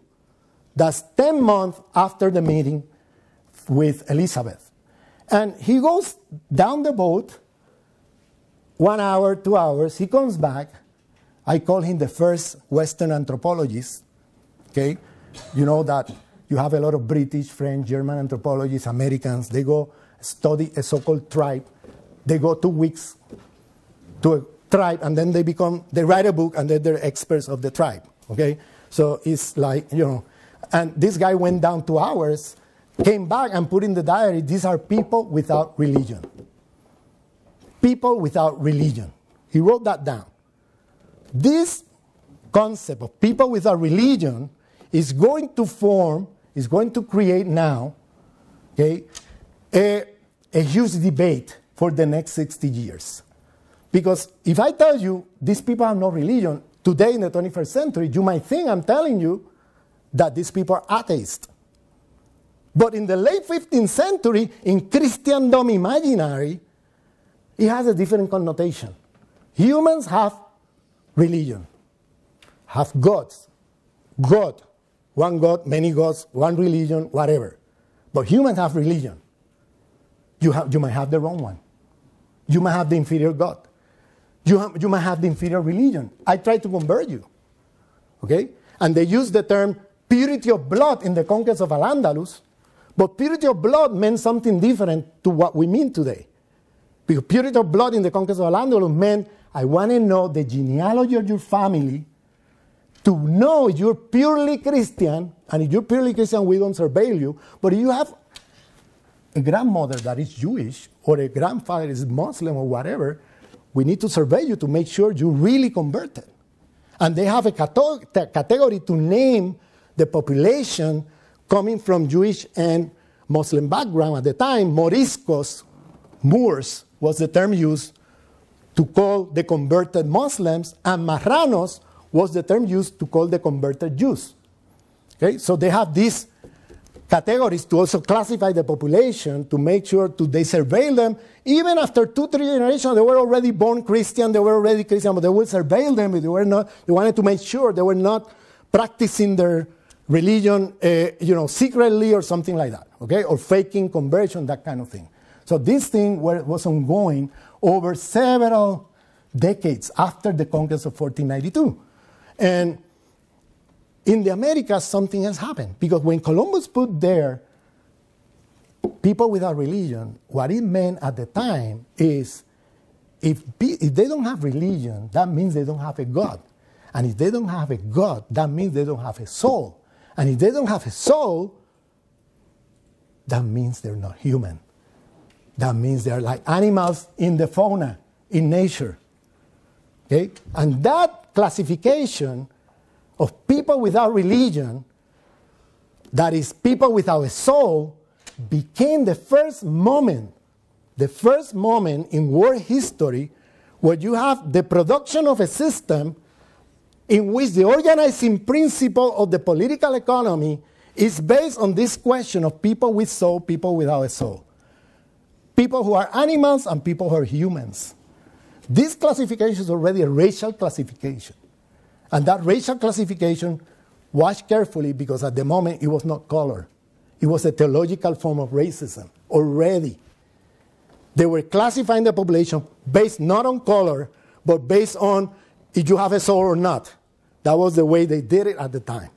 That's 10 months after the meeting with Elizabeth. And he goes down the boat, 1 hour, 2 hours. He comes back. I call him the first Western anthropologist. Okay? You know that you have a lot of British, French, German anthropologists, Americans. They go study a so-called tribe. They go 2 weeks to a tribe, and then they write a book, and then they're experts of the tribe. Okay? So it's like, you know, and this guy went down 2 hours, came back and put in the diary, these are people without religion. People without religion. He wrote that down. This concept of people without religion is going to create now, okay, a huge debate for the next 60 years. Because if I tell you these people have no religion, today in the 21st century, you might think I'm telling you that these people are atheists. But in the late 15th century, in Christendom imaginary, it has a different connotation. Humans have religion, have gods. God, one God, many gods, one religion, whatever. But humans have religion. You might have the wrong one. You might have the inferior God. You might have the inferior religion. I try to convert you. Okay? And they use the term purity of blood in the conquest of Al-Andalus, but purity of blood meant something different to what we mean today. Because purity of blood in the conquest of Al-Andalus meant, I want to know the genealogy of your family, to know if you're purely Christian, and if you're purely Christian, we don't surveil you, but if you have a grandmother that is Jewish, or a grandfather is Muslim, or whatever, we need to survey you to make sure you really converted. And they have a category to name the population coming from Jewish and Muslim background. At the time, Moriscos, Moors, was the term used to call the converted Muslims, and Marranos was the term used to call the converted Jews. Okay? So they have these categories to also classify the population, to make sure they surveil them. Even after 2-3 generations, they were already born Christian, they were already Christian, but they would surveil them if they were not. They wanted to make sure they were not practicing their religion, secretly or something like that, okay, or faking conversion, that kind of thing. So this thing was ongoing over several decades after the conquest of 1492, and in the Americas, something has happened, because when Columbus put there people without religion, what it meant at the time is if they don't have religion, that means they don't have a God. And if they don't have a God, that means they don't have a soul. And if they don't have a soul, that means they're not human. That means they're like animals in the fauna, in nature. Okay? And that classification of people without religion, that is people without a soul, became the first moment in world history where you have the production of a system in which the organizing principle of the political economy is based on this question of people with soul, people without a soul. people who are animals and people who are humans. This classification is already a racial classification. And that racial classification, watch carefully, because at the moment it was not color. It was a theological form of racism already. They were classifying the population based not on color, but based on if you have a soul or not. That was the way they did it at the time.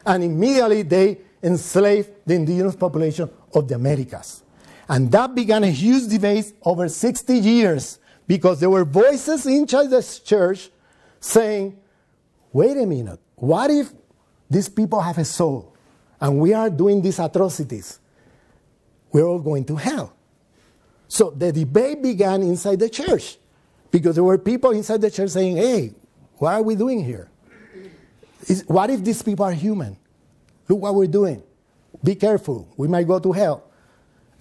And immediately they enslaved the indigenous population of the Americas. And that began a huge debate over 60 years, because there were voices inside the church saying, wait a minute, what if these people have a soul and we are doing these atrocities? We're all going to hell. So the debate began inside the church, because there were people inside the church saying, hey, what are we doing here? What if these people are human? Look what we're doing. Be careful. We might go to hell.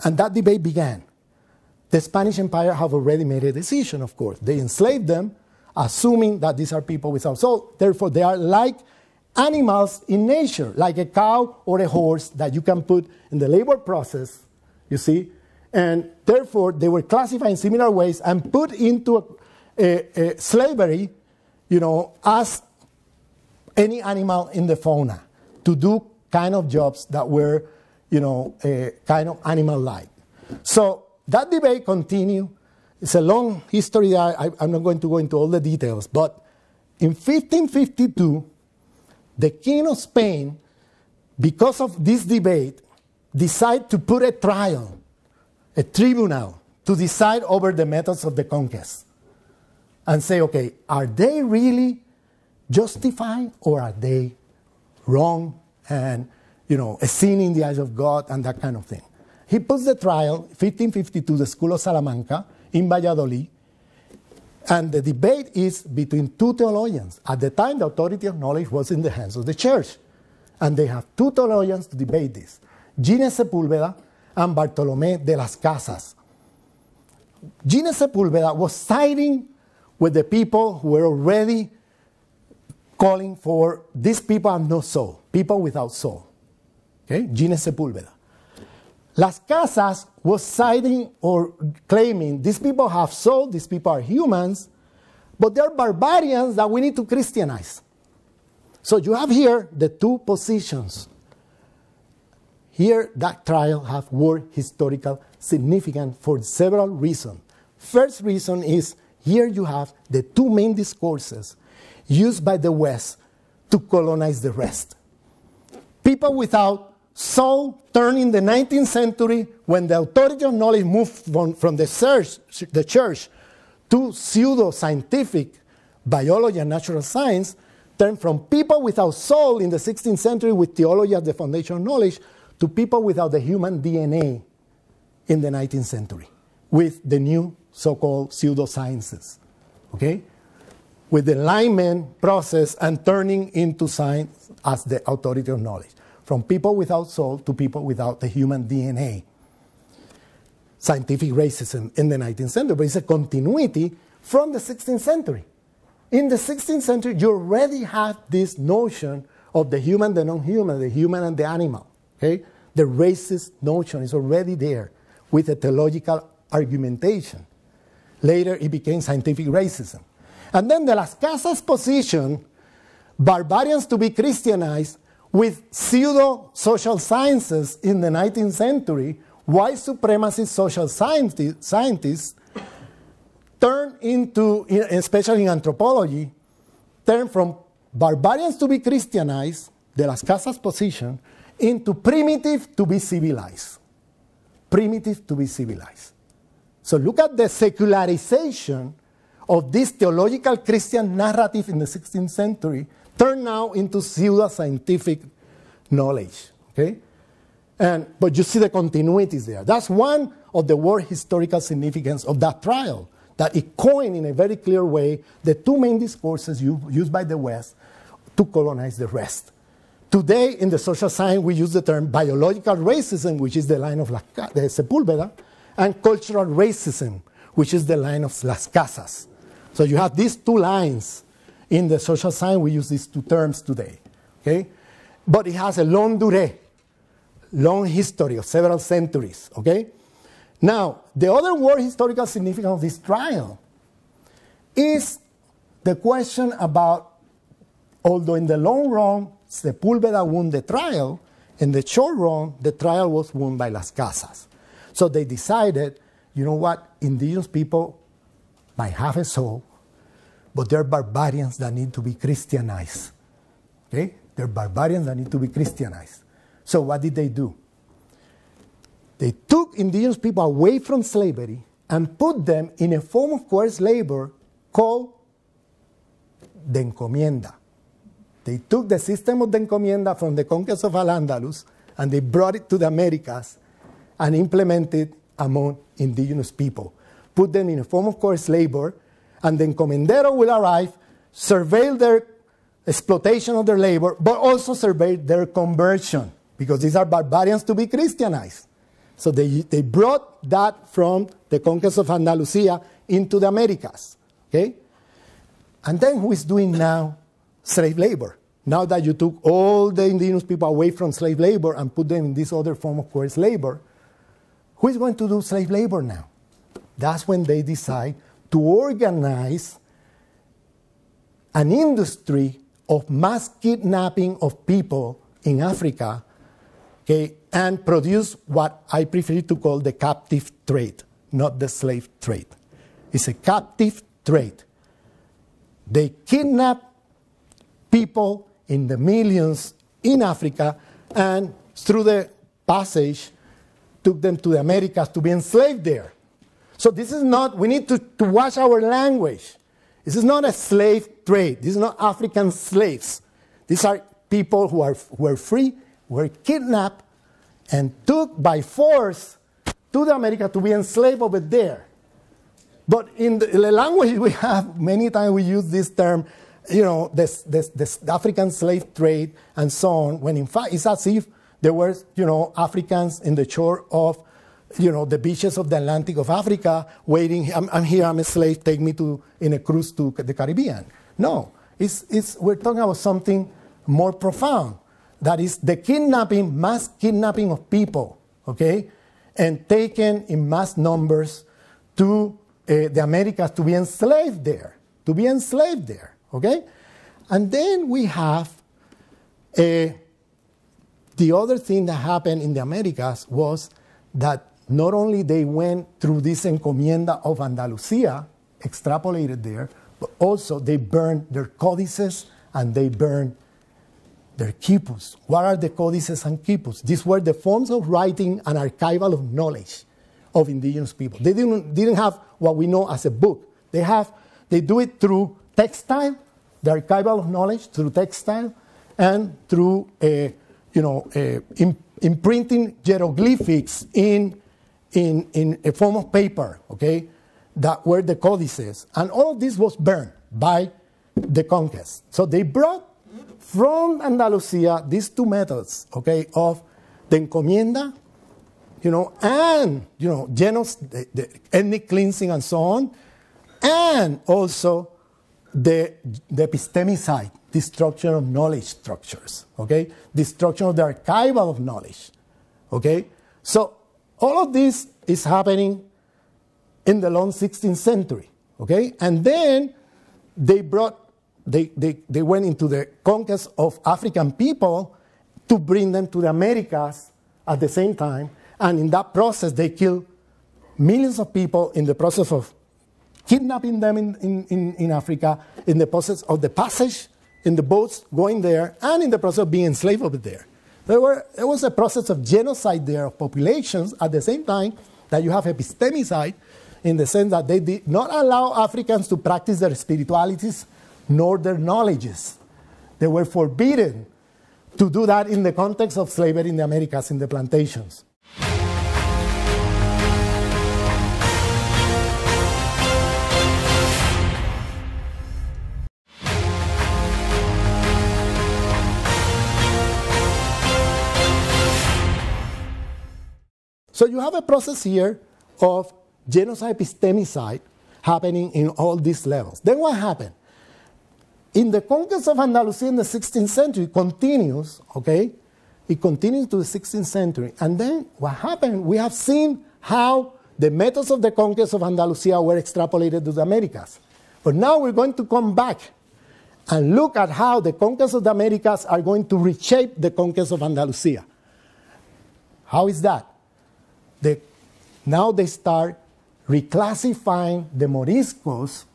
And that debate began. The Spanish Empire have already made a decision, of course. They enslaved them, assuming that these are people without soul. Therefore, they are like animals in nature, like a cow or a horse that you can put in the labor process, you see. And therefore, they were classified in similar ways and put into slavery, you know, as any animal in the fauna, to do kind of jobs that were, you know, kind of animal-like. So that debate continued. It's a long history. I'm not going to go into all the details. But in 1552, the king of Spain, because of this debate, decided to put a trial, a tribunal, to decide over the methods of the conquest. And say, okay, are they really justified, or are they wrong and, you know, a sin in the eyes of God and that kind of thing? He puts the trial, 1552, the School of Salamanca in Valladolid, and the debate is between two theologians. At the time, the authority of knowledge was in the hands of the church, and they have two theologians to debate this, Gines Sepúlveda and Bartolomé de las Casas. Gines Sepúlveda was siding with the people who were already calling for these people have no soul, people without soul. Okay, Gines Sepúlveda. Las Casas was siding or claiming these people have soul, these people are humans, but they're barbarians that we need to Christianize. So you have here the two positions. Here, that trial has world historical significance for several reasons. First reason is here you have the two main discourses used by the West to colonize the rest. People without soul turned in the 19th century, when the authority of knowledge moved from the church to pseudo-scientific biology and natural science, turned from people without soul in the 16th century with theology as the foundation of knowledge to people without the human DNA in the 19th century with the new so-called pseudosciences, okay? With the Enlightenment process and turning into science as the authority of knowledge. From people without soul to people without the human DNA. Scientific racism in the 19th century, but it's a continuity from the 16th century. In the 16th century, you already have this notion of the human, the non-human, the human and the animal. Okay? The racist notion is already there with a theological argumentation. Later, it became scientific racism. And then the Las Casas position, barbarians to be Christianized, with pseudo-social sciences in the 19th century, white supremacist social scientists turn into, especially in anthropology, turn from barbarians to be Christianized, the Las Casas position, into primitive to be civilized. Primitive to be civilized. So look at the secularization of this theological Christian narrative in the 16th century, turned now into pseudo-scientific knowledge, okay? But you see the continuities there. That's one of the world historical significance of that trial, that it coined in a very clear way the two main discourses used by the West to colonize the rest. Today, in the social science, we use the term biological racism, which is the line of Sepúlveda, and cultural racism, which is the line of Las Casas. So you have these two lines. In the social science, we use these two terms today, okay? But it has a long durée, long history of several centuries, okay? Now, the other word historical significance of this trial is the question about, although in the long run, Sepúlveda won the trial, in the short run, the trial was won by Las Casas. So they decided, you know what, indigenous people might have a soul, but they're barbarians that need to be Christianized. Okay? They're barbarians that need to be Christianized. So what did they do? They took indigenous people away from slavery and put them in a form of coerced labor called the encomienda. They took the system of the encomienda from the conquest of Al-Andalus and they brought it to the Americas and implemented among indigenous people. Put them in a form of coerced labor, and the encomendero will arrive, surveil their exploitation of their labor, but also surveil their conversion, because these are barbarians to be Christianized. So they brought that from the conquest of Andalusia into the Americas. Okay? And then who is doing now slave labor? Now that you took all the indigenous people away from slave labor and put them in this other form of coerced labor, who is going to do slave labor now? That's when they decide to organize an industry of mass kidnapping of people in Africa, okay, and produce what I prefer to call the captive trade, not the slave trade. It's a captive trade. They kidnap people in the millions in Africa and through the passage took them to the Americas to be enslaved there. So this is not, we need to watch our language. This is not a slave trade. This is not African slaves. These are people who are free, were kidnapped, and took by force to the America to be enslaved over there. But in the language we have, many times we use this term, you know, this African slave trade and so on, when in fact it's as if there were, you know, Africans in the shore of, you know, the beaches of the Atlantic of Africa waiting, I'm here, I'm a slave, take me in a cruise to the Caribbean. No, we're talking about something more profound. That is the kidnapping, mass kidnapping of people, okay? And taken in mass numbers to the Americas to be enslaved there, okay? And then we have the other thing that happened in the Americas was that not only they went through this encomienda of Andalusia, extrapolated there, but also they burned their codices and they burned their quipus. What are the codices and quipus? These were the forms of writing and archival of knowledge of indigenous people. They didn't have what we know as a book. They do it through textile, the archival of knowledge through textile, and through imprinting hieroglyphics in a form of paper, okay, that were the codices. And all of this was burned by the conquest. So they brought from Andalusia these two methods, okay, of the encomienda, you know, and, you know, the ethnic cleansing and so on, and also the epistemicide, destruction of knowledge structures, okay, destruction of the archival of knowledge, okay. So all of this is happening in the long 16th century, okay, and then they went into the conquest of African people to bring them to the Americas at the same time, and in that process they killed millions of people in the process of kidnapping them in Africa, in the process of the passage in the boats going there, and in the process of being enslaved over there. There was a process of genocide there of populations at the same time that you have epistemicide, in the sense that they did not allow Africans to practice their spiritualities nor their knowledges. They were forbidden to do that in the context of slavery in the Americas, in the plantations. So you have a process here of genocide, epistemicide happening in all these levels. Then what happened? In the conquest of Andalusia in the 16th century, it continues, okay? It continues to the 16th century. And then what happened? We have seen how the methods of the conquest of Andalusia were extrapolated to the Americas. But now we're going to come back and look at how the conquest of the Americas are going to reshape the conquest of Andalusia. How is that? Now they start reclassifying the Moriscos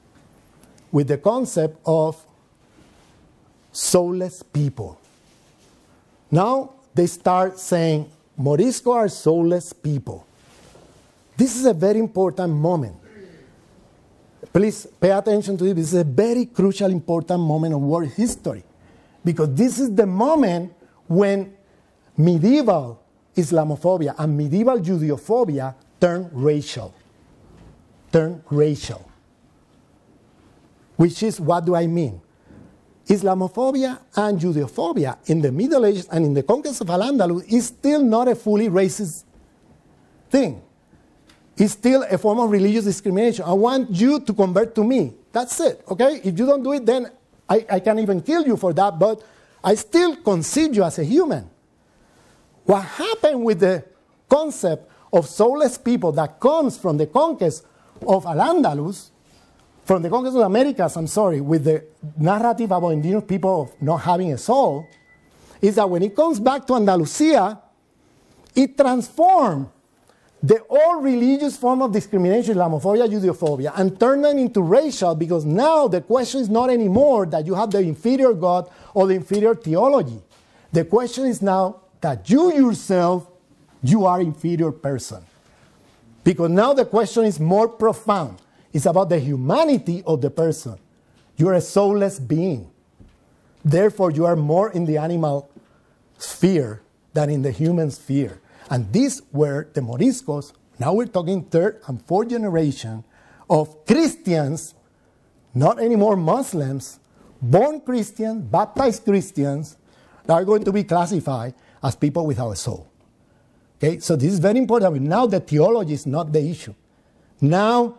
with the concept of soulless people. Now they start saying Moriscos are soulless people. This is a very important moment. Please pay attention to it. This is a very crucial, important moment of world history, because this is the moment when medieval Islamophobia and medieval Judeophobia turn racial. Which is, what do I mean? Islamophobia and Judeophobia in the Middle Ages and in the conquest of Al-Andalus is still not a fully racist thing. It's still a form of religious discrimination. I want you to convert to me. That's it, okay? If you don't do it, then I can even kill you for that, but I still conceive you as a human. What happened with the concept of soulless people that comes from the conquest of Al-Andalus, from the conquest of the Americas, with the narrative about indigenous people of not having a soul, is that when it comes back to Andalusia, it transformed the old religious form of discrimination, Islamophobia, Judeophobia, and turned them into racial, because now the question is not anymore that you have the inferior God or the inferior theology. The question is now that you yourself, you are an inferior person. Because now the question is more profound. It's about the humanity of the person. You're a soulless being. Therefore, you are more in the animal sphere than in the human sphere. And these were the Moriscos. Now we're talking third and fourth generation of Christians, not anymore Muslims, born Christians, baptized Christians, that are going to be classified as people without a soul. Okay, so this is very important. Now the theology is not the issue. Now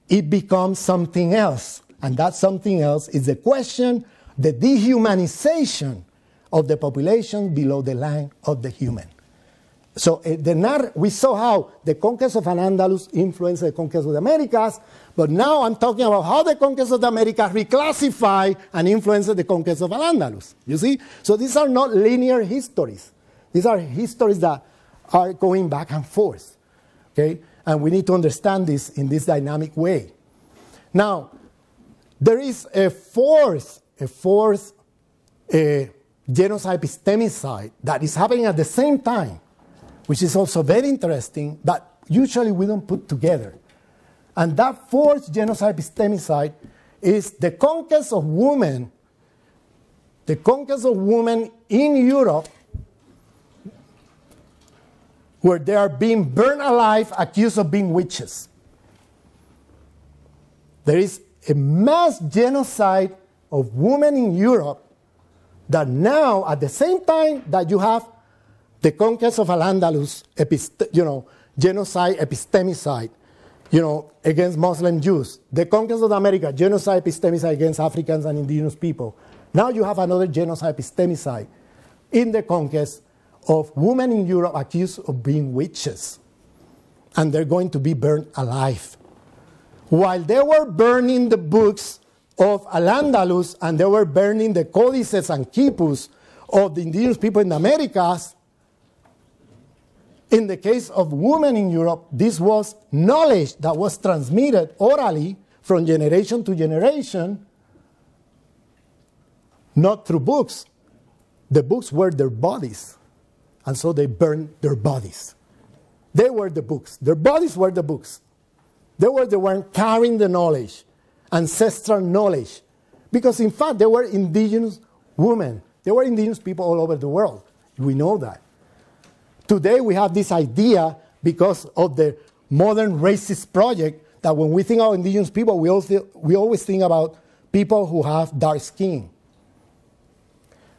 it becomes something else. And that something else is the question, the dehumanization of the population below the line of the human. So we saw how the conquest of Al-Andalus influenced the conquest of the Americas, but now I'm talking about how the conquest of the Americas reclassified and influenced the conquest of Al-Andalus. You see? So these are not linear histories. These are histories that are going back and forth. Okay? And we need to understand this in this dynamic way. Now, there is a fourth genocide epistemicide that is happening at the same time, which is also very interesting, but usually we don't put together. And that fourth genocide epistemicide is the conquest of women in Europe, where they are being burned alive, accused of being witches. There is a mass genocide of women in Europe that now, at the same time that you have the conquest of Al-Andalus, genocide epistemicide, against Muslim Jews, the conquest of America, genocide epistemicide against Africans and indigenous people. Now you have another genocide epistemicide in the conquest of women in Europe accused of being witches. And they're going to be burned alive. While they were burning the books of Al-Andalus and they were burning the codices and quipus of the indigenous people in the Americas, in the case of women in Europe, this was knowledge that was transmitted orally from generation to generation, not through books. The books were their bodies, and so they burned their bodies. They were the books. Their bodies were the books. They were the ones carrying the knowledge, ancestral knowledge, because in fact they were indigenous women. They were indigenous people all over the world. We know that. Today we have this idea, because of the modern racist project, that when we think of indigenous people, we always think about people who have dark skin.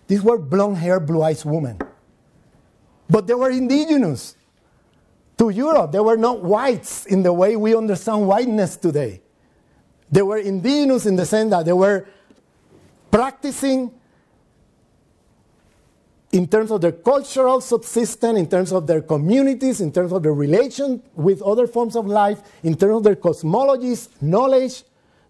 These were blonde-haired, blue-eyed women. But they were indigenous to Europe. They were not whites in the way we understand whiteness today. They were indigenous in the sense that they were practicing in terms of their cultural subsistence, in terms of their communities, in terms of their relation with other forms of life, in terms of their cosmologies, knowledge.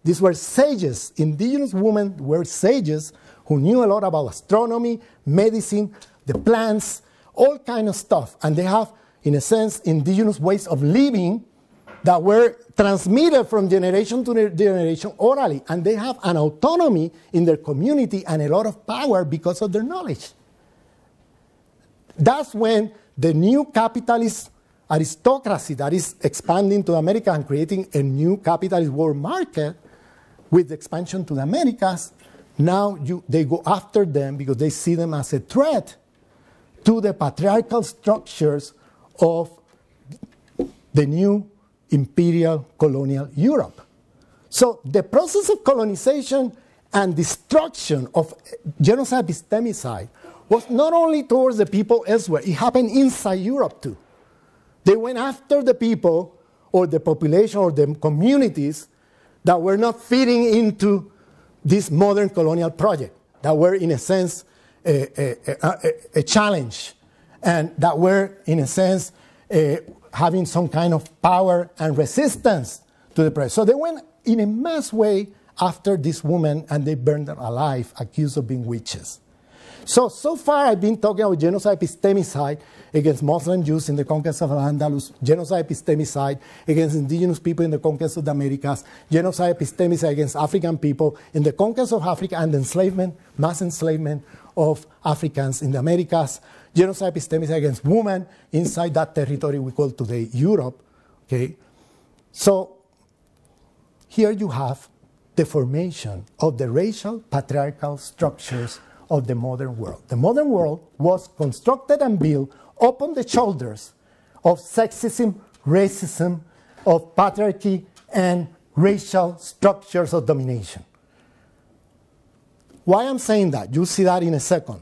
These were sages. Indigenous women were sages who knew a lot about astronomy, medicine, the plants, all kind of stuff. And they have, in a sense, indigenous ways of living that were transmitted from generation to generation orally. And they have an autonomy in their community and a lot of power because of their knowledge. That's when the new capitalist aristocracy that is expanding to America and creating a new capitalist world market with the expansion to the Americas, now they go after them because they see them as a threat to the patriarchal structures of the new imperial colonial Europe. So the process of colonization and destruction of genocide epistemicide was not only towards the people elsewhere, it happened inside Europe too. They went after the people or the population or the communities that were not fitting into this modern colonial project, that were in a sense a challenge, and that were in a sense having some kind of power and resistance to the project. So they went in a mass way after this woman and they burned her alive, accused of being witches. So far I've been talking about genocide epistemicide against Muslim Jews in the conquest of Al-Andalus, genocide epistemicide against indigenous people in the conquest of the Americas, genocide epistemicide against African people in the conquest of Africa and the enslavement, mass enslavement of Africans in the Americas, genocide epistemicide against women inside that territory we call today Europe. Okay? So here you have the formation of the racial patriarchal structures of the modern world. The modern world was constructed and built upon the shoulders of sexism, racism, of patriarchy, and racial structures of domination. Why I'm saying that? You'll see that in a second.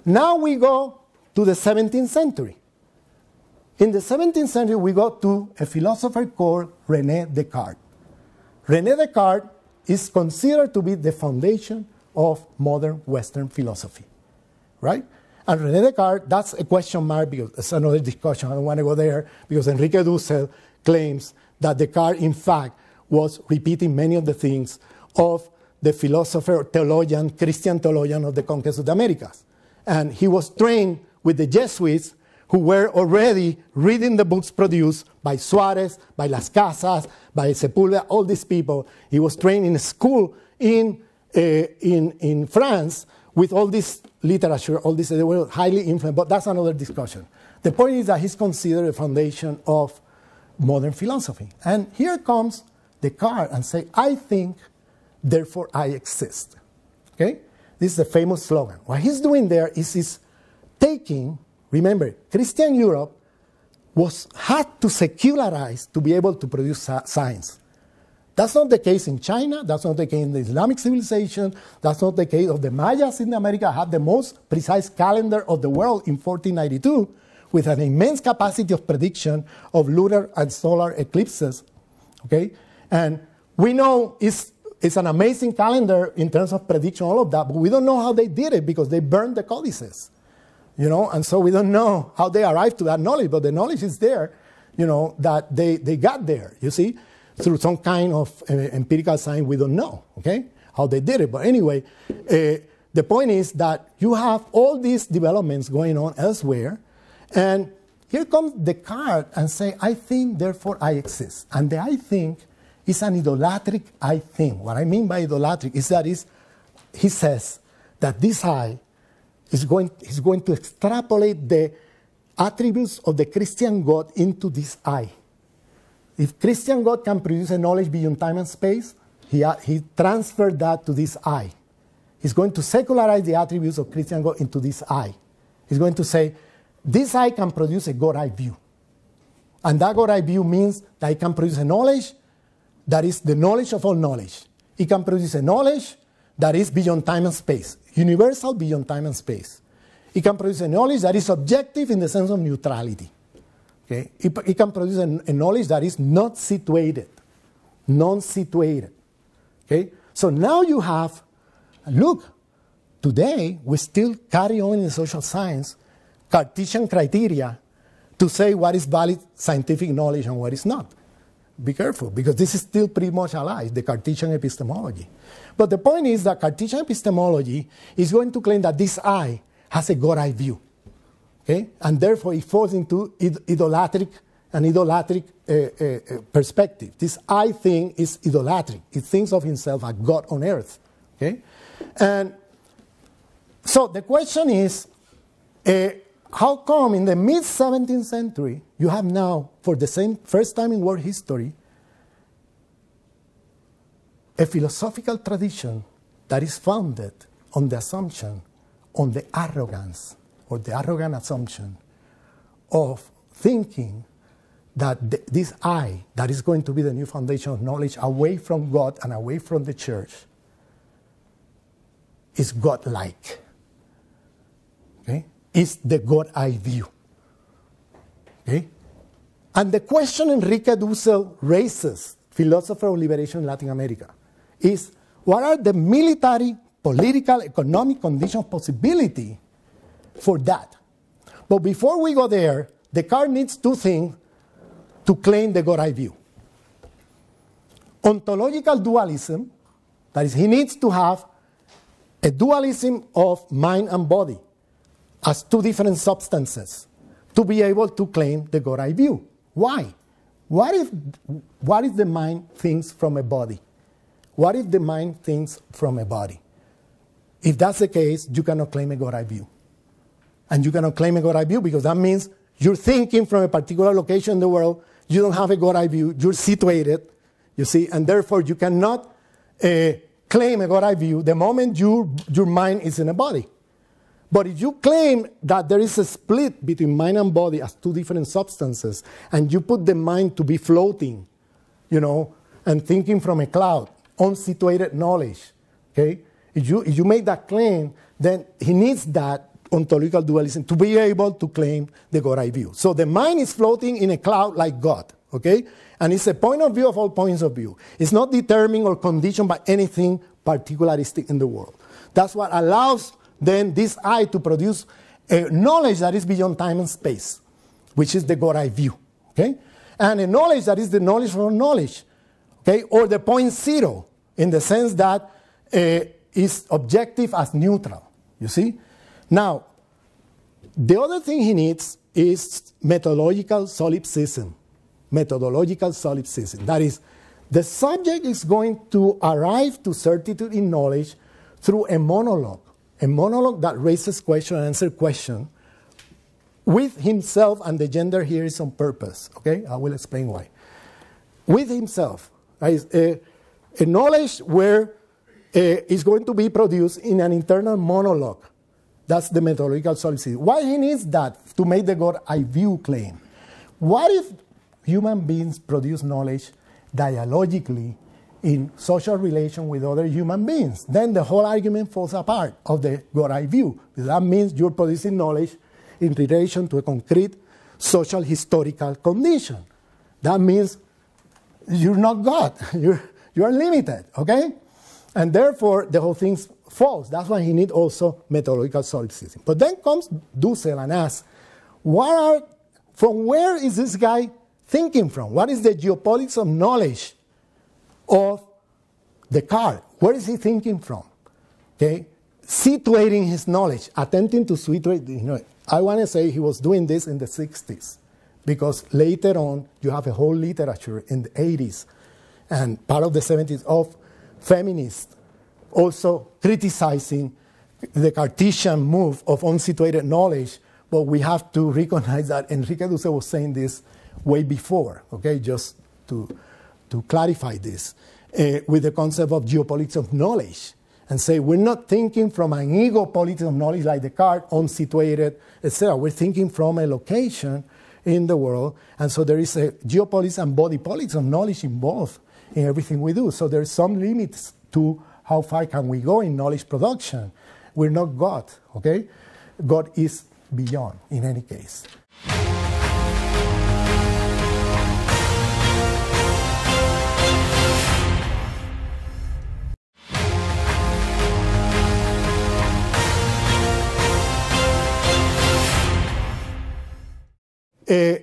Now we go to the 17th century. In the 17th century, we go to a philosopher called René Descartes. René Descartes is considered to be the foundation of modern Western philosophy, right? And René Descartes, that's a question mark because it's another discussion. I don't want to go there because Enrique Dussel claims that Descartes, in fact, was repeating many of the things of the philosopher, theologian, Christian theologian of the conquest of the Americas. And he was trained with the Jesuits who were already reading the books produced by Suarez, by Las Casas, by Sepúlveda, all these people. He was trained in a school in France with all this literature, all this, they were highly influenced, but that's another discussion. The point is that he's considered a foundation of modern philosophy. And here comes Descartes and say, I think, therefore I exist. Okay? This is a famous slogan. What he's doing there is he's taking, remember, Christian Europe had to secularize to be able to produce science. That's not the case in China. That's not the case in the Islamic civilization. That's not the case of the Mayas in America. Had the most precise calendar of the world in 1492 with an immense capacity of prediction of lunar and solar eclipses. Okay? And we know it's an amazing calendar in terms of prediction, all of that, but we don't know how they did it because they burned the codices. You know, and so we don't know how they arrived to that knowledge, but the knowledge is there, you know, that they got there, you see? Through some kind of empirical science, we don't know, okay, how they did it. But anyway, the point is that you have all these developments going on elsewhere, and here comes Descartes and say, I think, therefore I exist. And the I think is an idolatric I think. What I mean by idolatric is that he says that this I is going to extrapolate the attributes of the Christian God into this I. If Christian God can produce a knowledge beyond time and space, he transferred that to this I. He's going to secularize the attributes of Christian God into this I. He's going to say, this I can produce a God-I view. And that God-I view means that it can produce a knowledge that is the knowledge of all knowledge. It can produce a knowledge that is beyond time and space, universal beyond time and space. It can produce a knowledge that is objective in the sense of neutrality. Okay? It can produce a knowledge that is not situated, non-situated. Okay? So now you have, look, today, we still carry on in social science Cartesian criteria to say what is valid scientific knowledge and what is not. Be careful, because this is still pretty much alive, the Cartesian epistemology. But the point is that Cartesian epistemology is going to claim that this I has a God-I view. Okay? And therefore, it falls into idolatric perspective. This I thing is idolatric. It thinks of himself as God on earth. Okay? And so the question is, how come in the mid-17th century, you have now, for the first time in world history, a philosophical tradition that is founded on the assumption, on the arrogance, or the arrogant assumption of thinking that this I, that is going to be the new foundation of knowledge away from God and away from the church, is God-like. Okay? Is the God-I view. Okay? And the question Enrique Dussel raises, philosopher of liberation in Latin America, is what are the military, political, economic conditions possibility for that? But before we go there, Descartes needs two things to claim the God-I view. Ontological dualism, that is, he needs to have a dualism of mind and body as two different substances to be able to claim the God-I view. Why? What if the mind thinks from a body? What if the mind thinks from a body? If that's the case, you cannot claim a God-I view. And you cannot claim a God-I view because that means you're thinking from a particular location in the world, you don't have a God-I view, you're situated, you see, and therefore you cannot claim a God-I view the moment your mind is in a body. But if you claim that there is a split between mind and body as two different substances, and you put the mind to be floating, and thinking from a cloud, unsituated knowledge, okay? If you make that claim, then he needs that ontological dualism to be able to claim the God-I view. So the mind is floating in a cloud like God, okay? And it's a point of view of all points of view. It's not determined or conditioned by anything particularistic in the world. That's what allows then this I to produce a knowledge that is beyond time and space, which is the God-I view, okay? And a knowledge that is the knowledge from knowledge, okay? Or the point zero, in the sense that is objective as neutral, you see? Now, the other thing he needs is methodological solipsism. Methodological solipsism. That is, the subject is going to arrive to certitude in knowledge through a monologue that raises question and answers question with himself, and the gender here is on purpose, okay? I will explain why. With himself, right? A knowledge where is going to be produced in an internal monologue. That's the methodological solipsism. Why he needs that? To make the God-I view claim. What if human beings produce knowledge dialogically in social relation with other human beings? Then the whole argument falls apart of the God-I view. That means you're producing knowledge in relation to a concrete social historical condition. That means you're not God. You're limited, okay? And therefore, the whole thing falls. That's why he needs also methodological solipsism. But then comes Dussel and asks, from where is this guy thinking from? What is the geopolitics of knowledge of Descartes? Where is he thinking from? Okay? Situating his knowledge, attempting to situate, I want to say he was doing this in the 60s, because later on, you have a whole literature in the 80s and part of the 70s of feminists also criticizing the Cartesian move of unsituated knowledge, but we have to recognize that Enrique Dussel was saying this way before, okay, just to clarify this, with the concept of geopolitics of knowledge, and say we're not thinking from an ego politics of knowledge like Descartes, unsituated, etc. We're thinking from a location in the world, and so there is a geopolitics and body politics of knowledge involved in everything we do. So there's some limits to how far can we go in knowledge production. We're not God, okay? God is beyond, in any case.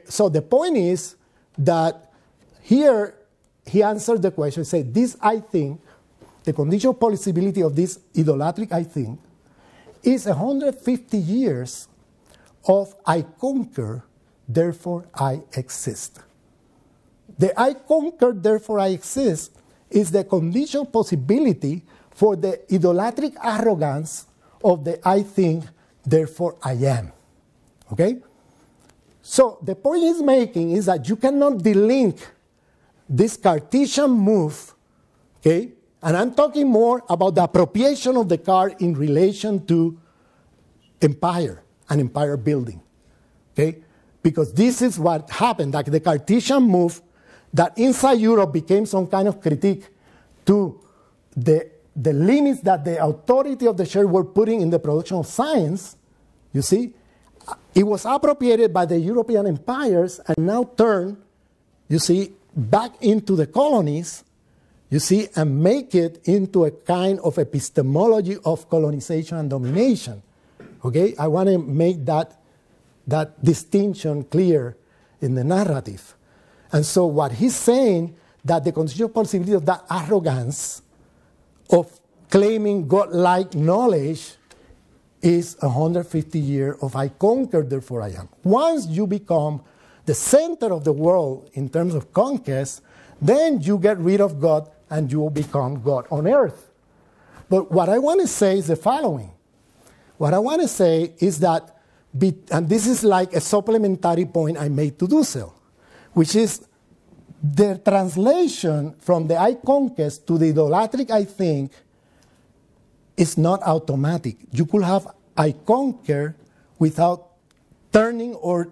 So the point is that here he answered the question, said, this I think, the conditional possibility of this idolatric I think, is 150 years of I conquer, therefore I exist. The I conquer, therefore I exist is the conditional possibility for the idolatric arrogance of the I think, therefore I am. Okay? So the point he's making is that you cannot delink this Cartesian move, okay? And I'm talking more about the appropriation of the car in relation to empire and empire building, okay? Because this is what happened, like the Cartesian move that inside Europe became some kind of critique to the limits that the authority of the church were putting in the production of science, you see? It was appropriated by the European empires and now turned, you see, back into the colonies, you see, and make it into a kind of epistemology of colonization and domination. Okay? I want to make that distinction clear in the narrative. And so what he's saying, that the constitutional possibility of that arrogance of claiming God-like knowledge is 150 years of I conquer, therefore I am. Once you become the center of the world in terms of conquest, then you get rid of God and you will become God on earth. But what I want to say is the following. What I want to say is that, and this is like a supplementary point I made to Dussel, which is the translation from the I conquest to the idolatric I think is not automatic. You could have I conquer without turning or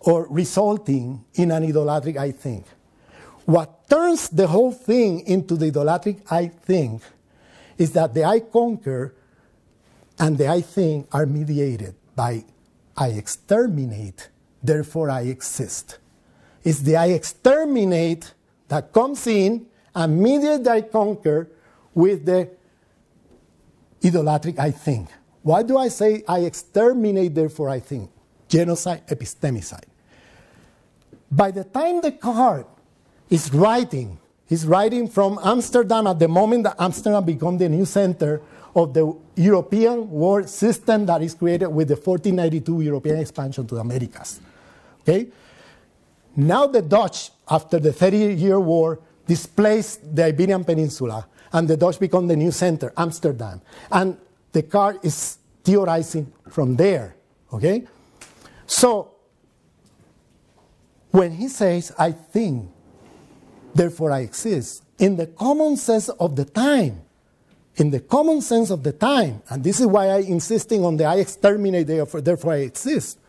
resulting in an idolatric I think. What turns the whole thing into the idolatric I think is that the I conquer and the I think are mediated by I exterminate, therefore I exist. It's the I exterminate that comes in and mediates the I conquer with the idolatric I think. Why do I say I exterminate, therefore I think? Genocide, epistemicide. By the time Descartes is writing, he's writing from Amsterdam at the moment that Amsterdam becomes the new center of the European world system that is created with the 1492 European expansion to the Americas. Okay? Now the Dutch, after the 30-year war, displaced the Iberian Peninsula, and the Dutch become the new center, Amsterdam. And Descartes is theorizing from there. Okay? So, when he says, I think, therefore I exist, in the common sense of the time, in the common sense of the time, and this is why I'm insisting on the I exterminate, therefore I exist,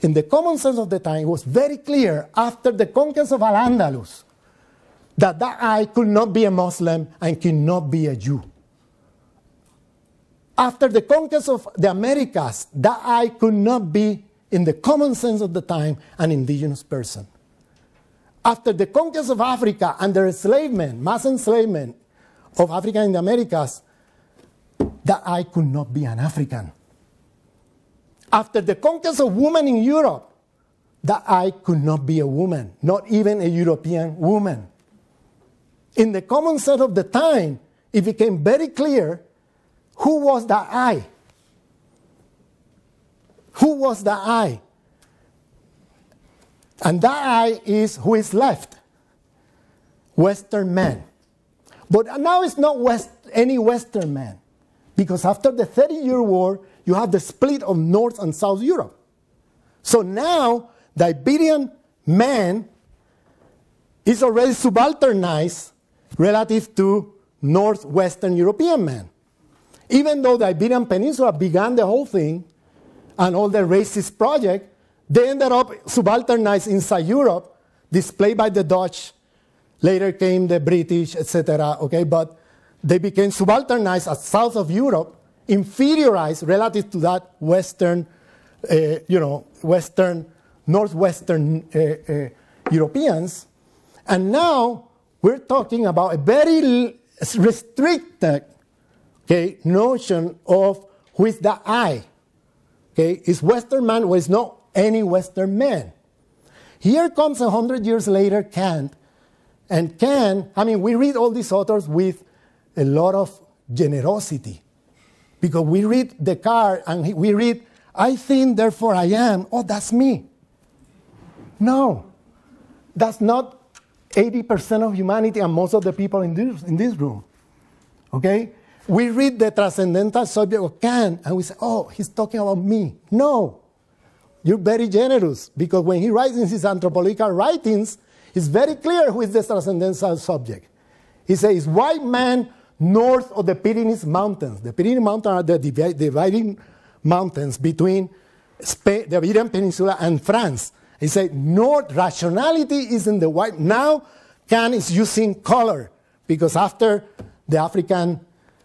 in the common sense of the time, it was very clear after the conquest of Al-Andalus that I could not be a Muslim and could not be a Jew. After the conquest of the Americas, that I could not be, in the common sense of the time, an indigenous person. After the conquest of Africa and the enslavement, mass enslavement of Africa in the Americas, that I could not be an African. After the conquest of women in Europe, that I could not be a woman, not even a European woman. In the common sense of the time, it became very clear who was that I. Who was that I? And that I is who is left. Western man. But now it's not any Western man. Because after the 30-year war, you have the split of North and South Europe. So now, the Iberian man is already subalternized relative to Northwestern European man. Even though the Iberian Peninsula began the whole thing, and all the racist project, they ended up subalternized inside Europe, displayed by the Dutch. Later came the British, etc. Okay, but they became subalternized as south of Europe, inferiorized relative to that Western, Western, Northwestern Europeans. And now we're talking about a very restricted, notion of who is the I. Okay, is Western man, well, it's not any Western man. Here comes 100 years later Kant, and Kant, I mean, we read all these authors with a lot of generosity, because we read Descartes and we read, I think, therefore I am. Oh, that's me. No, that's not 80% of humanity and most of the people in this room. Okay? We read the transcendental subject of Kant and we say, oh, he's talking about me. No, you're very generous, because when he writes in his anthropological writings, it's very clear who is the transcendental subject. He says, white man north of the Pyrenees Mountains. The Pyrenees Mountains are the dividing mountains between Spain, the Iberian Peninsula and France. He said, north rationality is in the white. Now, Kant is using color, because after the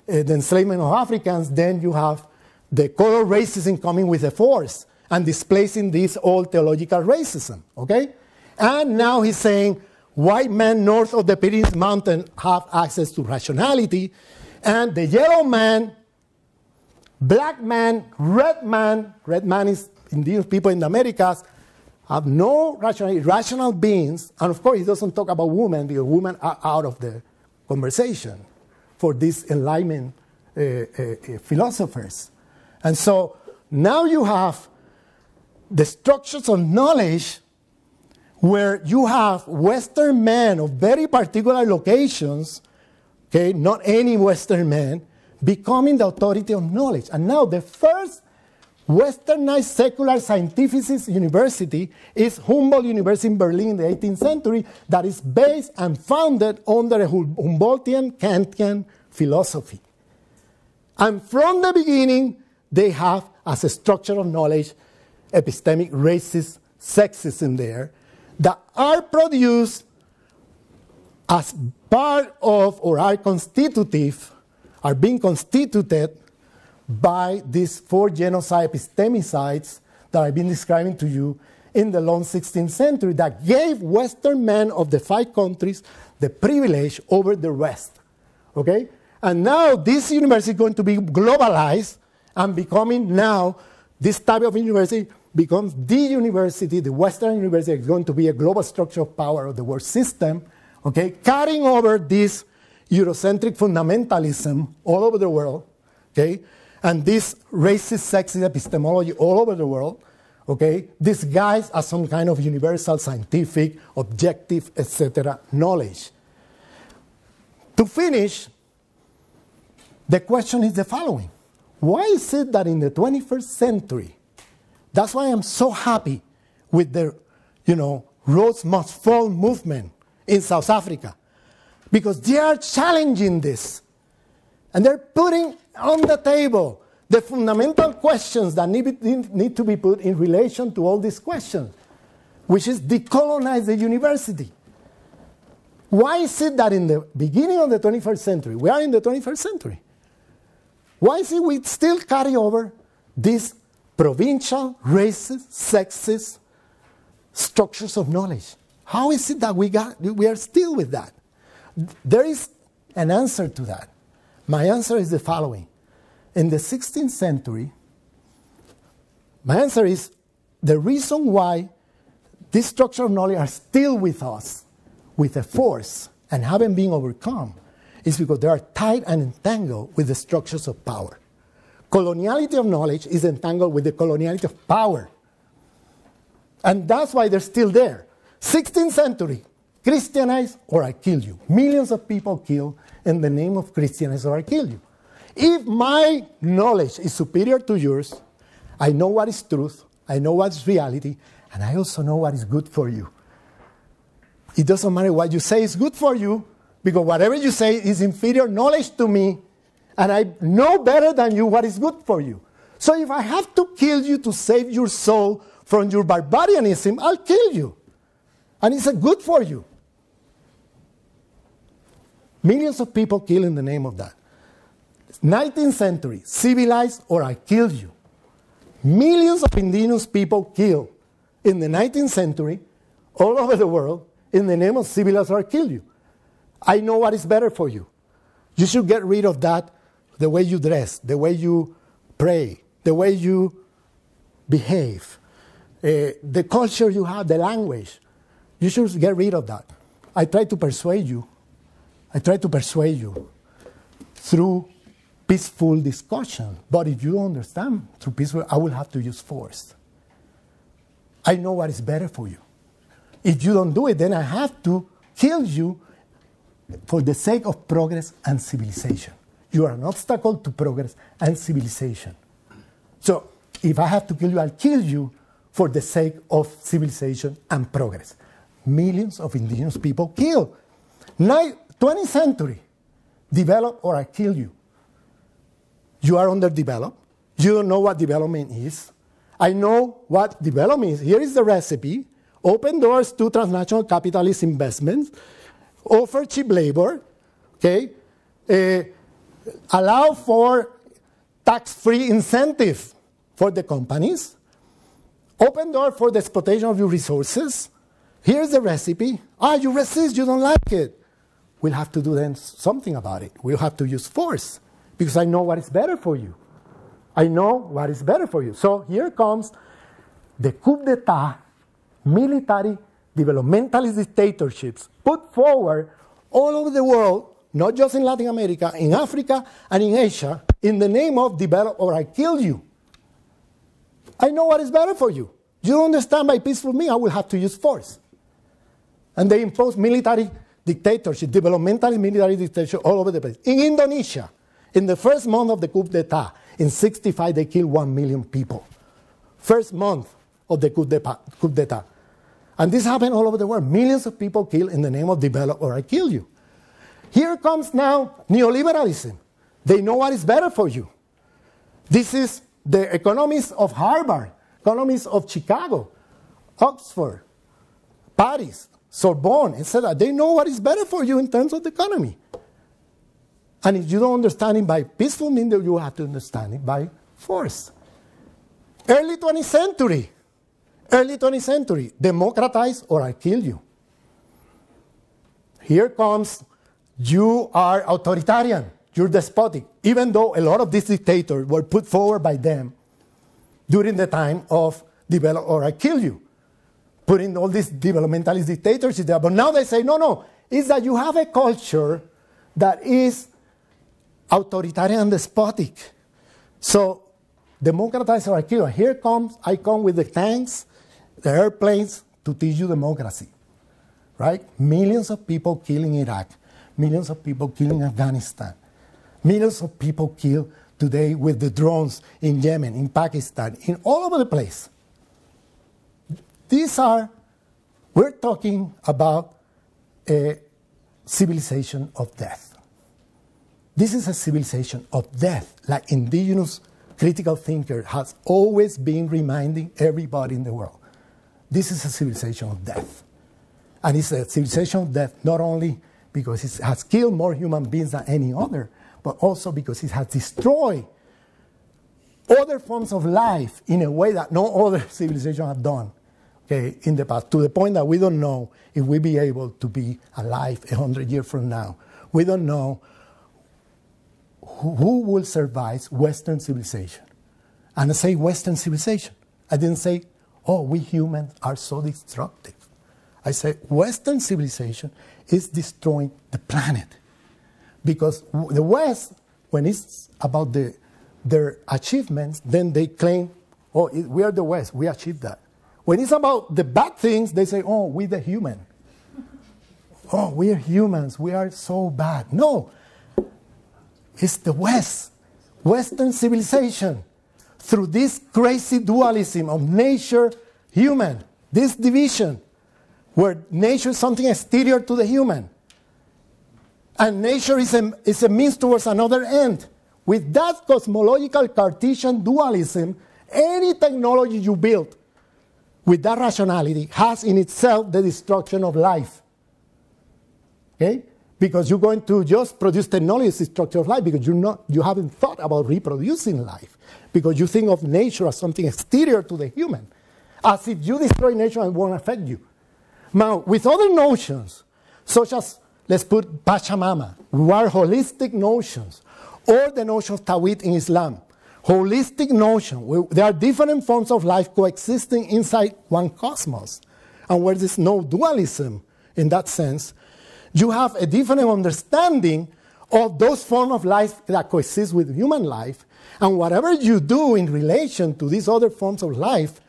the enslavement of Africans, then you have the color racism coming with a force and displacing this old theological racism, okay? And now he's saying, white men north of the Pyrenees Mountain have access to rationality, and the yellow man, black man is indigenous people in the Americas, have no rationality, rational beings. And of course, he doesn't talk about women, because women are out of the conversation for these Enlightenment philosophers. And so now you have the structures of knowledge where you have Western men of very particular locations, okay, not any Western man, becoming the authority of knowledge. And now the first Westernized secular scientific university is Humboldt University in Berlin in the 18th century, that is based and founded under a Humboldtian Kantian philosophy. And from the beginning, they have as a structure of knowledge epistemic racist sexism there that are produced as part of or are constitutive, are being constituted by these 4 genocide epistemicides that I've been describing to you in the long 16th century that gave Western men of the 5 countries the privilege over the West. Okay? And now this university is going to be globalized and becoming now, this type of university becomes the university, the Western University is going to be a global structure of power of the world system, okay? Carrying over this Eurocentric fundamentalism all over the world, okay? And this racist, sexist epistemology all over the world, okay, disguised as some kind of universal, scientific, objective, etc. knowledge. To finish, the question is the following. Why is it that in the 21st century, that's why I'm so happy with the, Rhodes Must Fall movement in South Africa, because they are challenging this. And they're putting on the table the fundamental questions that need to be put in relation to all these questions, which is decolonize the university. Why is it that in the beginning of the 21st century, we are in the 21st century, why is it we still carry over these provincial, racist, sexist structures of knowledge? How is it that we are still with that? There is an answer to that. My answer is the following. In the 16th century, my answer is the reason why these structures of knowledge are still with us, with a force, and haven't been overcome, is because they are tied and entangled with the structures of power. Coloniality of knowledge is entangled with the coloniality of power. And that's why they're still there. 16th century, Christianize or I kill you. Millions of people killed in the name of Christianize or I kill you. If my knowledge is superior to yours, I know what is truth, I know what is reality, and I also know what is good for you. It doesn't matter what you say is good for you, because whatever you say is inferior knowledge to me, and I know better than you what is good for you. So if I have to kill you to save your soul from your barbarianism, I'll kill you. And it's good for you. Millions of people killed in the name of that. 19th century, civilize or I kill you. Millions of indigenous people killed in the 19th century all over the world in the name of civilize or I kill you. I know what is better for you. You should get rid of that, the way you dress, the way you pray, the way you behave. the culture you have, the language. You should get rid of that. I try to persuade you. Through peaceful discussion. But if you don't understand through peaceful, I will have to use force. I know what is better for you. If you don't do it, then I have to kill you for the sake of progress and civilization. You are an obstacle to progress and civilization. So if I have to kill you, I'll kill you for the sake of civilization and progress. Millions of indigenous people killed. 20th century, develop or I kill you. You are underdeveloped. You don't know what development is. I know what development is. Here is the recipe. Open doors to transnational capitalist investments. Offer cheap labor. Okay? Allow for tax-free incentive for the companies. Open door for the exploitation of your resources. Here's the recipe. You resist, you don't like it. We'll have to do then something about it. We'll have to use force because I know what is better for you. I know what is better for you. So here comes the coup d'etat, military developmentalist dictatorships put forward all over the world, not just in Latin America, in Africa and in Asia, in the name of develop or I kill you. I know what is better for you. You don't understand by peaceful means, I will have to use force. And they impose military dictatorship, developmental military dictatorship all over the place. In Indonesia, in the first month of the coup d'etat, in 65, they killed 1 million people. First month of the coup d'etat. And this happened all over the world. Millions of people killed in the name of develop or I kill you. Here comes now neoliberalism. They know what is better for you. This is the economists of Harvard, economists of Chicago, Oxford, Paris, Sorbonne, etc. They know what is better for you in terms of the economy. And if you don't understand it by peaceful means, you have to understand it by force. Early 20th century, democratize or I kill you. Here comes, you are authoritarian, you're despotic, even though a lot of these dictators were put forward by them during the time of develop or I kill you. Putting all these developmentalist dictators there. But now they say, no, it's that you have a culture that is authoritarian and despotic. So democratize or I kill you. I come with the tanks, the airplanes to teach you democracy. Right? Millions of people killed in Iraq. Millions of people killed in Afghanistan. Millions of people killed today with the drones in Yemen, in Pakistan, in all over the place. We're talking about a civilization of death. This is a civilization of death, like indigenous critical thinker has always been reminding everybody in the world. This is a civilization of death. And it's a civilization of death not only because it has killed more human beings than any other, but also because it has destroyed other forms of life in a way that no other civilization have done. Okay, in the past, to the point that we don't know if we'll be able to be alive 100 years from now. We don't know who will survive Western civilization. And I say Western civilization. I didn't say, we humans are so destructive. I said Western civilization is destroying the planet. Because the West, when it's about their achievements, then they claim, we are the West, we achieved that. When it's about the bad things, they say, we're the human. We are humans. We are so bad. No. It's the West. Western civilization. Through this crazy dualism of nature, human. This division. Where nature is something exterior to the human. And nature is a means towards another end. With that cosmological Cartesian dualism, any technology you build with that rationality has in itself the destruction of life. Okay? Because you're going to just produce technology as the destruction of life because you haven't thought about reproducing life. Because you think of nature as something exterior to the human. As if you destroy nature and it won't affect you. Now, with other notions, such as, let's put Pachamama, who are holistic notions, or the notion of Tawhid in Islam, holistic notion. There are different forms of life coexisting inside one cosmos. And where there's no dualism in that sense, you have a different understanding of those forms of life that coexist with human life. And whatever you do in relation to these other forms of life,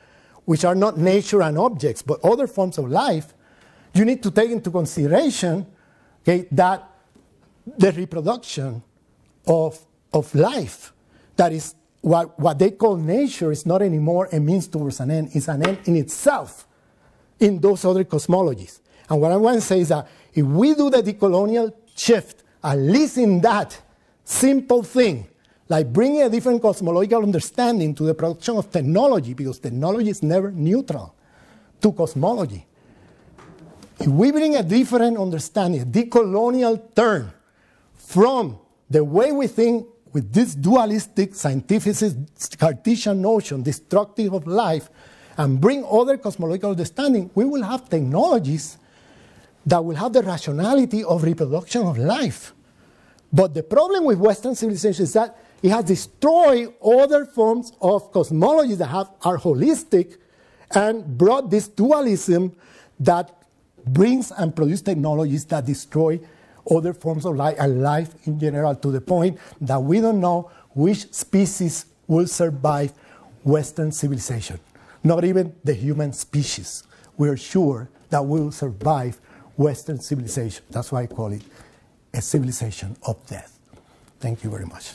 which are not nature and objects, but other forms of life, you need to take into consideration, okay, that the reproduction of life, that is what they call nature, is not anymore a means towards an end, it's an end in itself in those other cosmologies. And what I want to say is that if we do the decolonial shift, at least in that simple thing, like bringing a different cosmological understanding to the production of technology, because technology is never neutral to cosmology. If we bring a different understanding, a decolonial turn from the way we think with this dualistic, scientificist, Cartesian notion, destructive of life, and bring other cosmological understanding, we will have technologies that will have the rationality of reproduction of life. But the problem with Western civilization is that it has destroyed other forms of cosmology that are holistic and brought this dualism that brings and produces technologies that destroy other forms of life and life in general, to the point that we don't know which species will survive Western civilization. Not even the human species. We're sure that we will survive Western civilization. That's why I call it a civilization of death. Thank you very much.